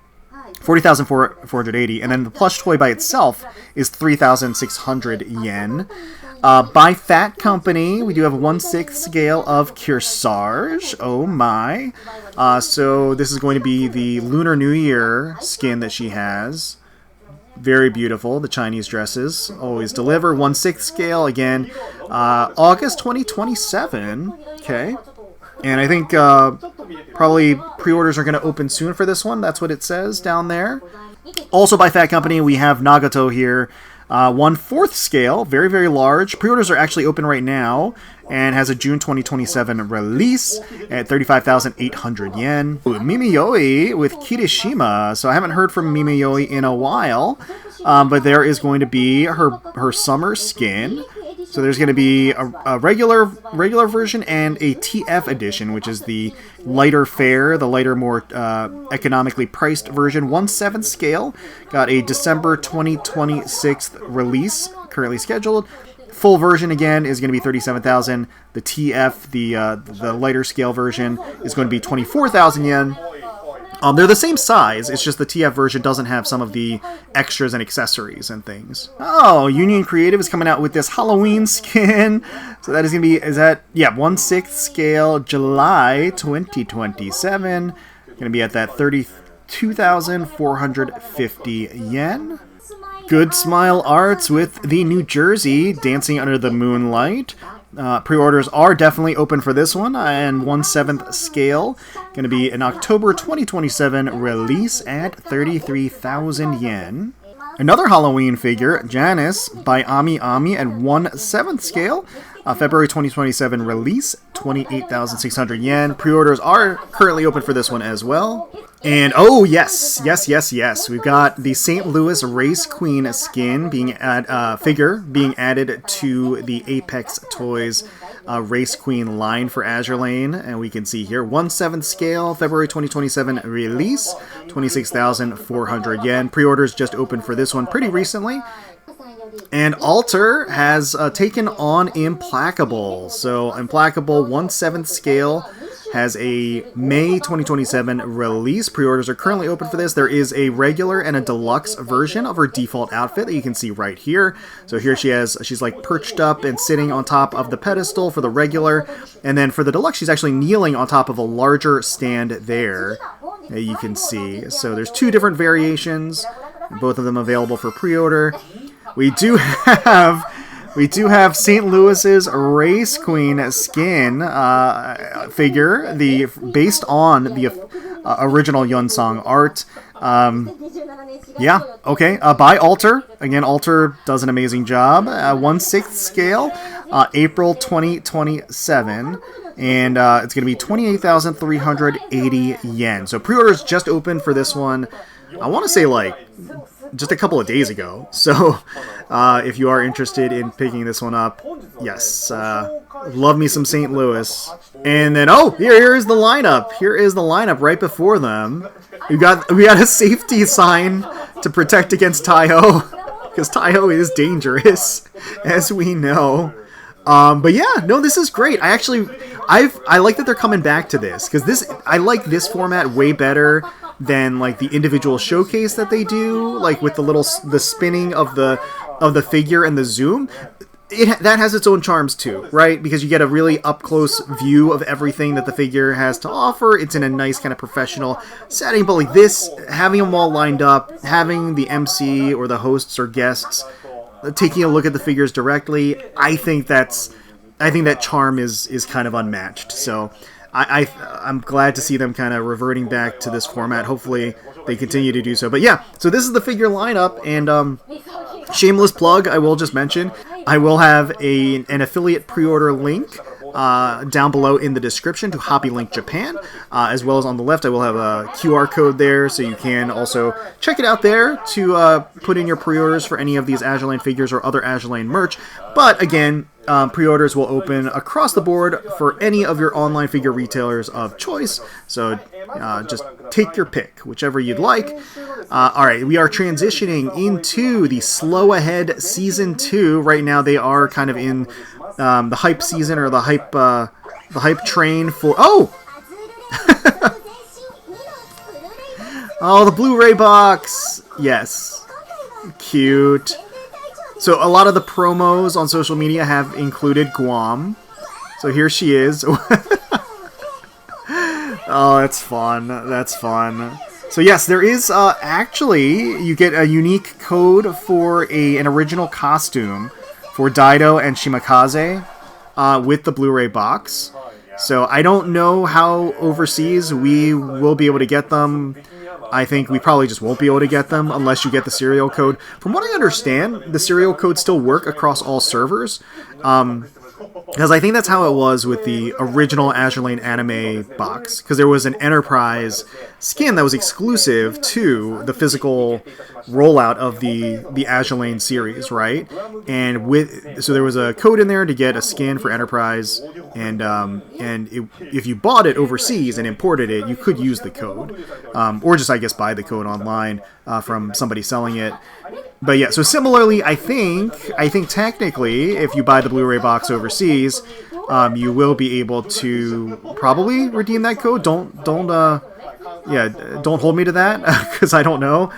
Speaker 1: 40,480, and then the plush toy by itself is 3,600 yen. By Fat Company, we do have a 1/6 scale of Kearsarge. Oh my. So this is going to be the Lunar New Year skin that she has. Very beautiful. The Chinese dresses always deliver. 1/6 scale, again, August 2027. Okay. And I think probably pre-orders are going to open soon for this one. That's what it says down there. Also by Fat Company, we have Nagato here. 1/4 scale, very, very large. Pre-orders are actually open right now, and has a June 2027 release at 35,800 yen. Ooh, Mimiyoi with Kirishima. So I haven't heard from Mimiyoi in a while, but there is going to be her summer skin. So there's going to be a regular version and a TF edition, which is the lighter fare, the lighter, more economically priced version. 1/7 scale, got a December 2026 release, currently scheduled. Full version again is going to be 37,000. The TF, the lighter scale version, is going to be 24,000 yen. They're the same size, it's just the TF version doesn't have some of the extras and accessories and things. Oh, Union Creative is coming out with this Halloween skin. So that is going to be, 1/6 scale, July 2027. Going to be at that 32,450 yen. Good Smile Arts with the New Jersey Dancing Under the Moonlight. Pre-orders are definitely open for this one, and 1/7 scale. Going to be an October 2027 release at 33,000 yen. Another Halloween figure, Janice by Ami Ami at 1/7 scale. February 2027 release, 28,600 yen. Pre-orders are currently open for this one as well. And oh yes, we've got the St. Louis Race Queen skin figure being added to the Apex Toys Race Queen line for Azur Lane, and we can see here 1/7 scale, February 2027 release, 26,400 yen. Pre-orders just opened for this one pretty recently. And Alter has taken on Implacable. So Implacable 1/7 scale has a May 2027 release. Pre-orders are currently open for this. There is a regular and a deluxe version of her default outfit that you can see right here. So here she's like perched up and sitting on top of the pedestal for the regular. And then for the deluxe, she's actually kneeling on top of a larger stand there that you can see. So there's two different variations, both of them available for pre-order. We do have St. Louis's Race Queen skin figure, based on the original Yunsong art. By Alter. Again, Alter does an amazing job. 1/6 scale, April 2027. And it's going to be 28,380 yen. So pre-orders just opened for this one. I want to say just a couple of days ago. So if you are interested in picking this one up, yes, love me some St. Louis. And then here is the lineup. Here is the lineup right before them. We got a safety sign to protect against Taiho, because Taiho is dangerous, as we know. But yeah, no, this is great. I like that they're coming back to this, because I like this format way better than like the individual showcase that they do, like with the spinning of the figure and the zoom. That has its own charms too, right? Because you get a really up close view of everything that the figure has to offer. It's in a nice kind of professional setting, but like this, having them all lined up, having the MC or the hosts or guests taking a look at the figures directly, I think that charm is kind of unmatched. So I'm glad to see them kind of reverting back to this format. Hopefully they continue to do so. But yeah, so this is the figure lineup, and shameless plug, I will just mention, I will have an affiliate pre-order link down below in the description to Hobby Link Japan, as well as on the left I will have a QR code there, so you can also check it out there to put in your pre-orders for any of these Azur Lane figures or other Azur Lane merch. But again, pre-orders will open across the board for any of your online figure retailers of choice, so just take your pick, whichever you'd like. Alright, we are transitioning into the Slow Ahead Season 2. Right now they are kind of in the hype season, or the hype train for... Oh! Oh, the Blu-ray box! Yes. Cute. So a lot of the promos on social media have included Guam. So here she is. Oh, that's fun. That's fun. So yes, there is actually, you get a unique code for an original costume for Dido and Shimakaze with the Blu-ray box. So I don't know how overseas we will be able to get them. I think we probably just won't be able to get them unless you get the serial code. From what I understand, the serial codes still work across all servers. Because Because I think that's how it was with the original Azur Lane anime box. Because there was an Enterprise skin that was exclusive to the physical rollout of the Azur Lane series, right? And so there was a code in there to get a skin for Enterprise, and if you bought it overseas and imported it, you could use the code, or just I guess buy the code online from somebody selling it. But yeah, so similarly, I think technically, if you buy the Blu-ray box overseas, you will be able to probably redeem that code. Don't hold me to that because I don't know.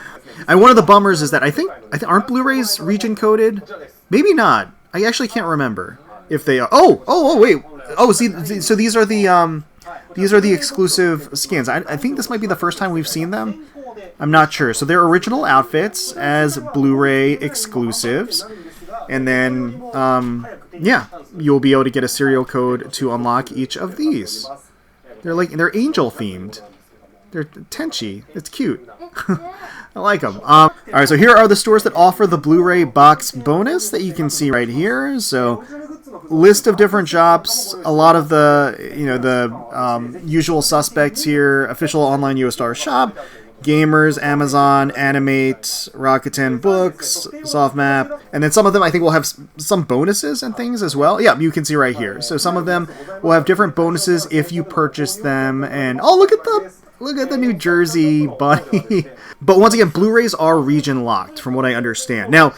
Speaker 1: And one of the bummers is that I think aren't Blu-rays region coded? Maybe not. I actually can't remember if they are. Oh wait. Oh, see, so these are the exclusive skins. I think this might be the first time we've seen them. I'm not sure. So they're original outfits as Blu-ray exclusives. And then, yeah, you'll be able to get a serial code to unlock each of these. They're angel themed. They're Tenchi. It's cute. I like them. All right, so here are the stores that offer the Blu-ray box bonus that you can see right here. So, list of different shops. A lot of the, the usual suspects here. Official online Yostar shop. Gamers, Amazon, Animate, Rakuten Books, Softmap, and then some of them I think will have some bonuses and things as well. Yeah, you can see right here. So some of them will have different bonuses if you purchase them. And oh, look at the New Jersey bunny. But once again, Blu-rays are region locked, from what I understand. Now,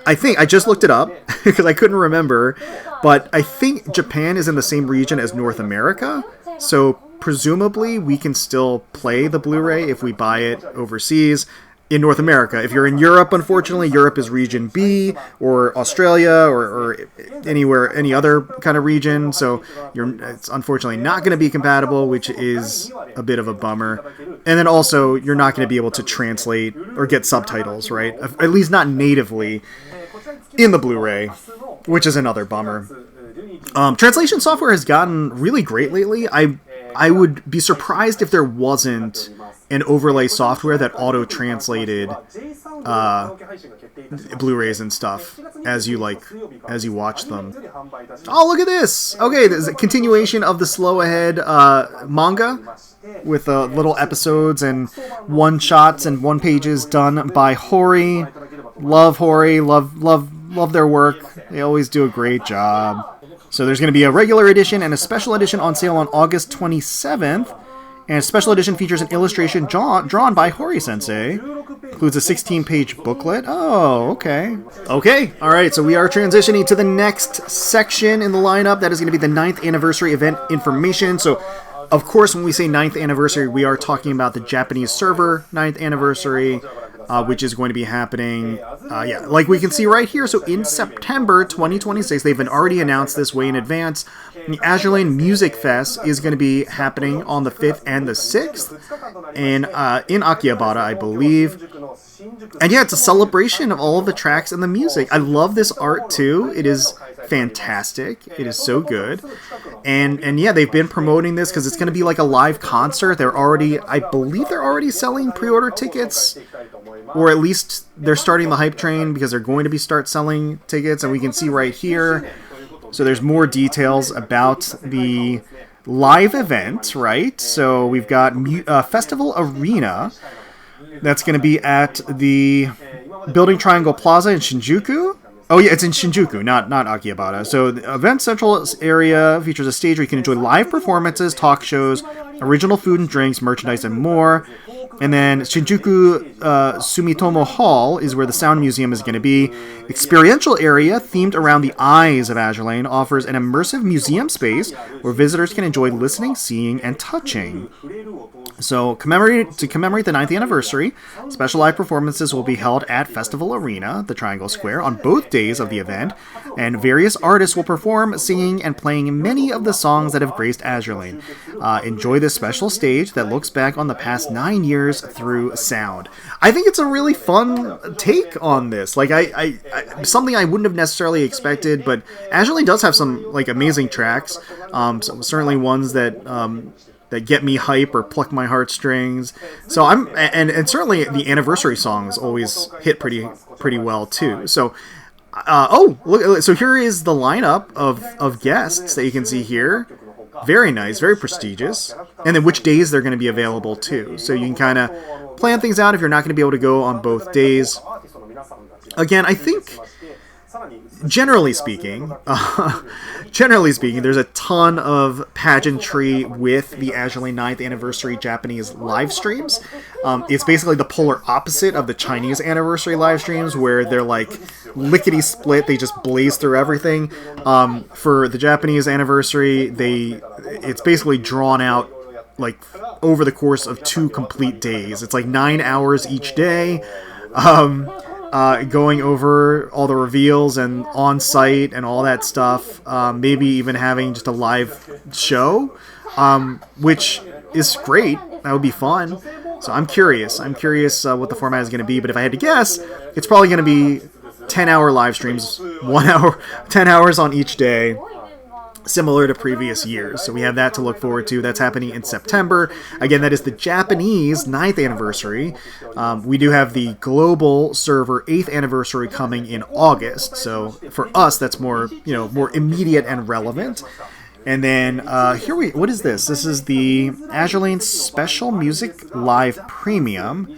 Speaker 1: I think I just looked it up because I couldn't remember, but I think Japan is in the same region as North America. So presumably we can still play the Blu-ray if we buy it overseas in North America. If you're in Europe, unfortunately, Europe is region B, or Australia, or anywhere, any other kind of region. So it's unfortunately not going to be compatible, which is a bit of a bummer. And then also, you're not going to be able to translate or get subtitles, right? At least not natively in the Blu-ray, which is another bummer. Translation software has gotten really great lately. I would be surprised if there wasn't an overlay software that auto-translated Blu-rays and stuff as you watch them. Oh, look at this! Okay, there's a continuation of the Slow Ahead manga with little episodes and one-shots and one-pages done by Hori. Love Hori, love their work. They always do a great job. So there's going to be a regular edition and a special edition on sale on August 27th. And a special edition features an illustration drawn by Hori-sensei. Includes a 16-page booklet. Oh, okay. Okay, alright, so we are transitioning to the next section in the lineup. That is going to be the 9th anniversary event information. So, of course, when we say 9th anniversary, we are talking about the Japanese server 9th anniversary. Which is going to be happening, like we can see right here. So in September 2026, they've already announced this way in advance. The Azur Lane Music Fest is going to be happening on the 5th and the 6th, and in Akihabara, I believe. And yeah, it's a celebration of all of the tracks and the music. I love this art too. It is fantastic. It is so good. And yeah, they've been promoting this because it's going to be like a live concert. I believe they're already selling pre-order tickets, or at least they're starting the hype train because they're going to start selling tickets. And we can see right here, so there's more details about the live event, right? So we've got Festival Arena. That's going to be at the Building Triangle Plaza in Shinjuku. Oh yeah, it's in Shinjuku, not Akihabara. So the event central area features a stage where you can enjoy live performances, talk shows, original food and drinks, merchandise, and more. And then Shinjuku Sumitomo Hall is where the Sound Museum is going to be. Experiential area themed around the eyes of Azur Lane offers an immersive museum space where visitors can enjoy listening, seeing, and touching. So, to commemorate the 9th anniversary, special live performances will be held at Festival Arena, the Triangle Square, on both days of the event, and various artists will perform, singing, and playing many of the songs that have graced Azur Lane. Enjoy this special stage that looks back on the past 9 years through sound. I think it's a really fun take on this. Like, I something I wouldn't have necessarily expected, but Azur Lane does have some like amazing tracks. So certainly ones that get me hype or pluck my heartstrings. So and certainly the anniversary songs always hit pretty well too. So Oh, look! So here is the lineup of guests that you can see here. Very nice, very prestigious. And then which days they're going to be available too. So you can kind of plan things out if you're not going to be able to go on both days. Again, I think generally speaking, there's a ton of pageantry with the Azur Lane 9th Anniversary Japanese live streams. It's basically the polar opposite of the Chinese anniversary live streams, where they're like lickety-split, they just blaze through everything. For the Japanese anniversary, it's basically drawn out like over the course of 2 complete days. It's like 9 hours each day. Going over all the reveals and on-site and all that stuff, maybe even having just a live show, which is great. That would be fun. So I'm curious. What the format is going to be, but if I had to guess, it's probably going to be 10-hour live streams, 1 hour, 10 hours on each day, similar to previous years. So we have that to look forward to. That's happening in September. Again, that is the Japanese 9th anniversary. We do have the global server 8th anniversary coming in August. So for us, that's more immediate and relevant. And then what is this? This is the Azur Lane Special Music Live Premium.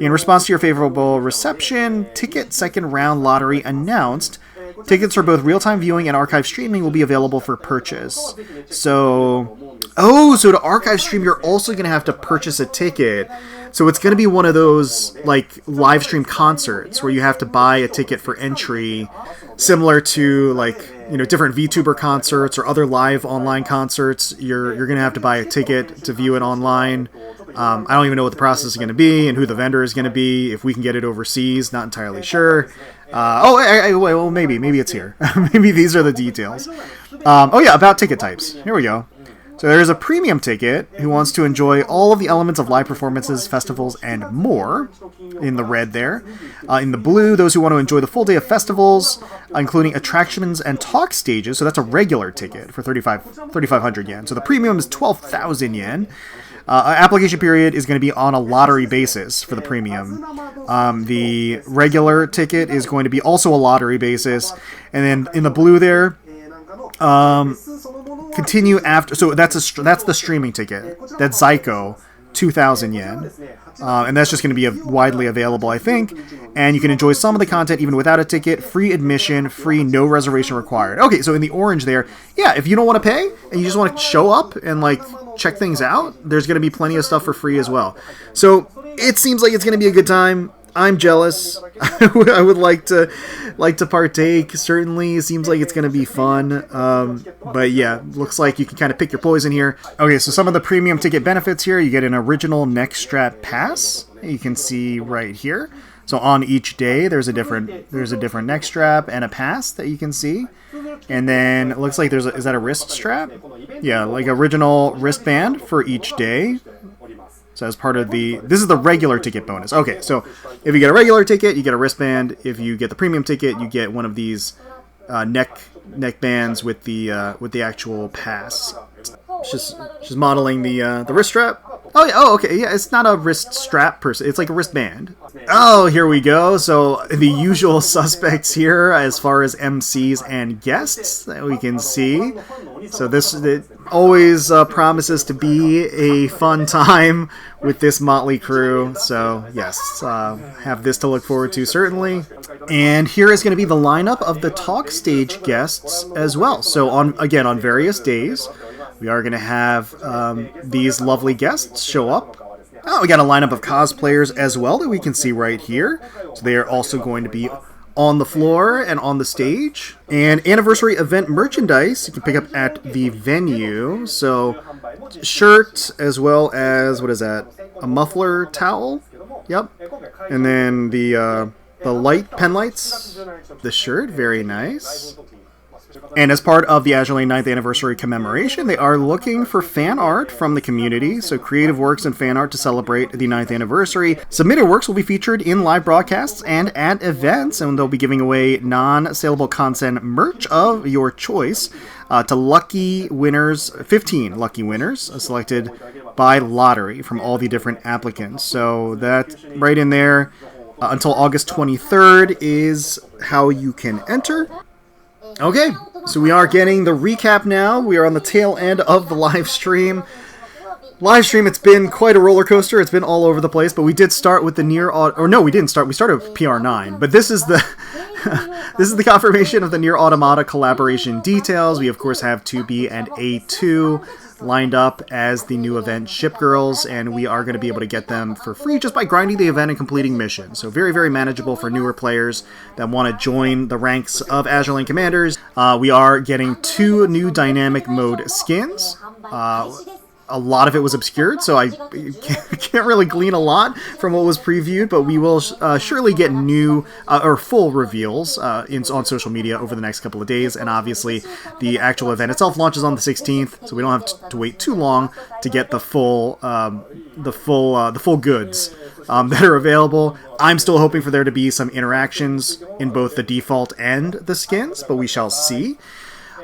Speaker 1: In response to your favorable reception, ticket second round lottery announced. Tickets for both real-time viewing and archive streaming will be available for purchase. So to archive stream, you're also going to have to purchase a ticket. So it's going to be one of those like live stream concerts where you have to buy a ticket for entry, similar to like different VTuber concerts or other live online concerts. You're going to have to buy a ticket to view it online. I don't even know what the process is going to be and who the vendor is going to be. If we can get it overseas, not entirely sure. Well, maybe it's here. Maybe these are the details. About ticket types. Here we go. So there's a premium ticket who wants to enjoy all of the elements of live performances, festivals, and more, in the red there. In the blue, those who want to enjoy the full day of festivals, including attractions and talk stages. So that's a regular ticket for 3,500 yen. So the premium is 12,000 yen. Application period is going to be on a lottery basis for the premium. The regular ticket is going to be also a lottery basis. And then in the blue there, continue after. So that's the streaming ticket. That's Zyko, 2,000 yen. And that's just going to be widely available, I think. And you can enjoy some of the content even without a ticket. Free admission, free, no reservation required. Okay, so in the orange there, yeah, if you don't want to pay and you just want to show up and like check things out, there's going to be plenty of stuff for free as well. So it seems like it's going to be a good time. I'm jealous. I would like to partake. Certainly, it seems like it's going to be fun. But yeah, looks like you can kind of pick your poison here. Okay, so some of the premium ticket benefits here. You get an original neck strap pass. You can see right here. So on each day, there's a different neck strap and a pass that you can see. And then it looks like is that a wrist strap? Yeah, like original wristband for each day. So as part of this is the regular ticket bonus. Okay, so if you get a regular ticket, you get a wristband. If you get the premium ticket, you get one of these neck bands with the actual pass. She's modeling the wrist strap. Oh yeah. Oh, okay. Yeah, it's not a wrist strap per se. It's like a wristband. Oh, here we go. So the usual suspects here as far as MCs and guests that we can see. So it always promises to be a fun time with this motley crew. So yes, have this to look forward to certainly. And here is going to be the lineup of the talk stage guests as well. So on various days, we are going to have these lovely guests show up. Oh, we got a lineup of cosplayers as well that we can see right here. So they are also going to be on the floor and on the stage. And anniversary event merchandise you can pick up at the venue. So shirt as well as, what is that? A muffler towel? Yep. And then the pen lights. The shirt, very nice. And as part of the Azur Lane 9th Anniversary commemoration, they are looking for fan art from the community, so creative works and fan art to celebrate the 9th anniversary. Submitted works will be featured in live broadcasts and at events, and they'll be giving away non-saleable content merch of your choice to lucky winners, 15 lucky winners, selected by lottery from all the different applicants. So that right in there. until August 23rd is how you can enter. Okay, so we are getting the recap now. We are on the tail end of the live stream. It's been quite a roller coaster. It's been all over the place, but we did start with the NieR, or no, we didn't start. We started with PR9, but this is the this is the confirmation of the NieR Automata Collaboration details. We of course have 2B and A2 lined up as the new event Shipgirls, and we are going to be able to get them for free just by grinding the event and completing missions. So very, very manageable for newer players that want to join the ranks of Azur Lane Commanders. We are getting 2 new dynamic mode skins. A lot of it was obscured, so I can't really glean a lot from what was previewed, but we will surely get new or full reveals on social media over the next couple of days, and obviously the actual event itself launches on the 16th, so we don't have to wait too long to get the full goods that are available. I'm still hoping for there to be some interactions in both the default and the skins, but we shall see.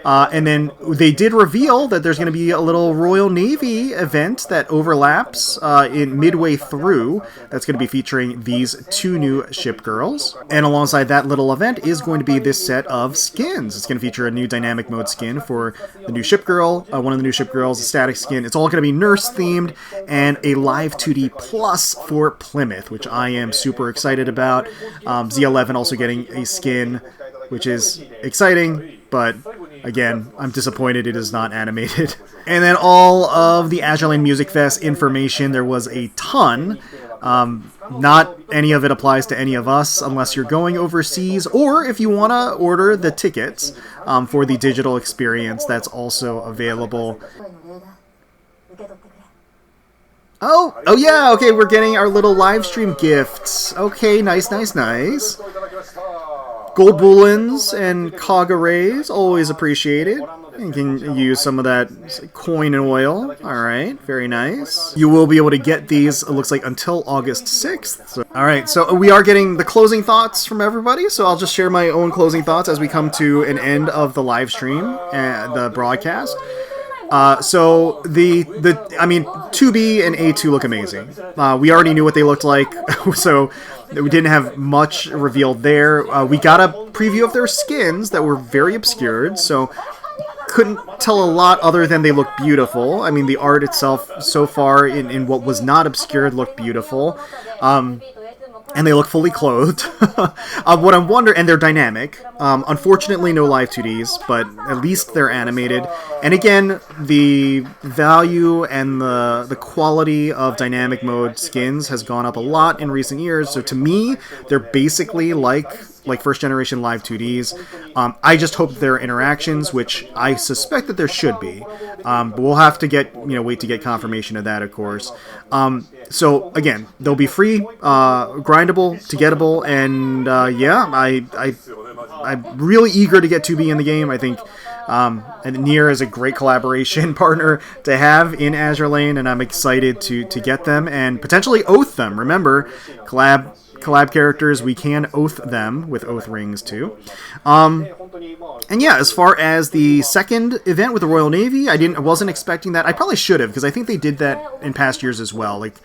Speaker 1: And then they did reveal that there's going to be a little Royal Navy event that overlaps in midway through. That's going to be featuring these 2 new Shipgirls. And alongside that little event is going to be this set of skins. It's going to feature a new dynamic mode skin for the new Shipgirl, one of the new Shipgirls, a static skin. It's all going to be nurse themed, and a live 2D plus for Plymouth, which I am super excited about. Z11 also getting a skin, which is exciting, but again, I'm disappointed it is not animated. And then all of the Azur Lane Music Fest information, there was a ton. Not any of it applies to any of us unless you're going overseas, or if you want to order the tickets for the digital experience, that's also available. Oh yeah, okay, we're getting our little live stream gifts. Okay, nice. Gold bullets and cog arrays, always appreciated. You can use some of that coin and oil. Alright, very nice. You will be able to get these, it looks like, until August 6th. So, alright, so we are getting the closing thoughts from everybody, so I'll just share my own closing thoughts as we come to an end of the live stream and the broadcast. So I mean, 2B and A2 look amazing. We already knew what they looked like, so we didn't have much revealed there. We got a preview of their skins that were very obscured, so couldn't tell a lot other than they look beautiful. I mean, the art itself so far in what was not obscured looked beautiful. And they look fully clothed. What I'm wondering, and they're dynamic. Unfortunately, no live 2Ds, but at least they're animated. And again, the value and the quality of dynamic mode skins has gone up a lot in recent years. So to me, they're basically like first generation live 2Ds. I just hope there are interactions, which I suspect that there should be. But we'll have to wait to get confirmation of that, of course. So again, they'll be free, grindable, to gettable, and yeah, I'm really eager to get 2B in the game. I think and NieR is a great collaboration partner to have in Azur Lane, and I'm excited to get them and potentially oath them. Remember, collab characters, we can oath them with oath rings too. And yeah, as far as the second event with the Royal Navy, I wasn't expecting that. I probably should have, because I think they did that in past years as well, like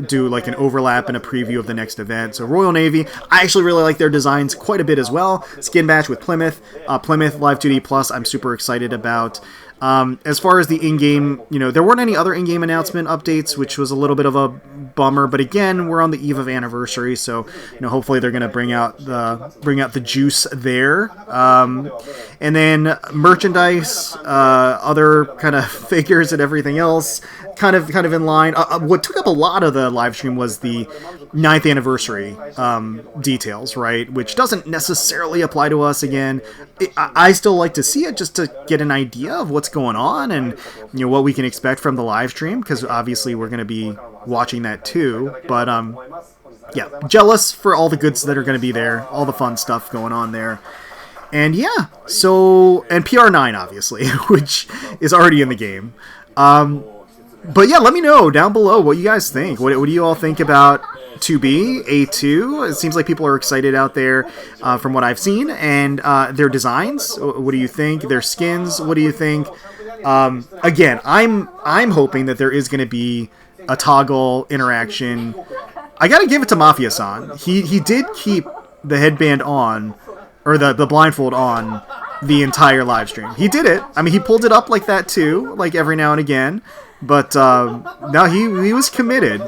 Speaker 1: do like an overlap and a preview of the next event. So Royal Navy, I actually really like their designs quite a bit as well. Skin batch with Plymouth, Plymouth Live 2D Plus, I'm super excited about. As far as the in-game, there weren't any other in-game announcement updates, which was a little bit of a bummer. But again, we're on the eve of anniversary, so hopefully they're going to bring out the juice there. And then merchandise, other kind of figures and everything else, kind of in line. What took up a lot of the live stream was the 9th anniversary details, right? Which doesn't necessarily apply to us again. I still like to see it just to get an idea of what's going on and what we can expect from the live stream, because obviously we're going to be watching that too. But yeah, jealous for all the goods that are going to be there, all the fun stuff going on there. And yeah, so, and PR9 obviously, which is already in the game. But yeah, let me know down below what you guys think. What do you all think about 2B, A2? It seems like people are excited out there from what I've seen. And their designs, what do you think? Their skins, what do you think? Again, I'm hoping that there is going to be a toggle interaction I gotta give it to Mafia-san. He did keep the headband on, or the blindfold on, the entire live stream. He did it. I mean, he pulled it up like that too, like every now and again. But no, he was committed.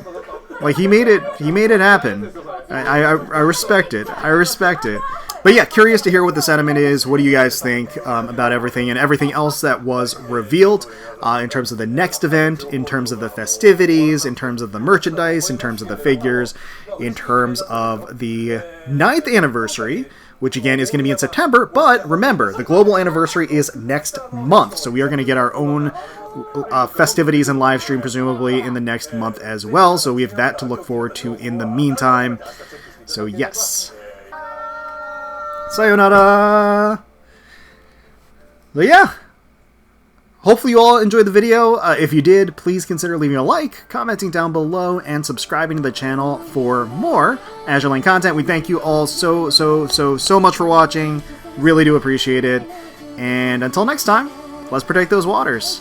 Speaker 1: Like he made it happen. I respect it. I respect it. But yeah, curious to hear what the sentiment is. What do you guys think about everything and everything else that was revealed in terms of the next event, in terms of the festivities, in terms of the merchandise, in terms of the figures, in terms of the 9th anniversary, which again is going to be in September. But remember, the global anniversary is next month, so we are going to get our own festivities and live stream presumably in the next month as well. So we have that to look forward to in the meantime. So yes. Sayonara! But yeah, hopefully you all enjoyed the video. If you did, please consider leaving a like, commenting down below, and subscribing to the channel for more Azur Lane content. We thank you all so much for watching. Really do appreciate it. And until next time, let's protect those waters.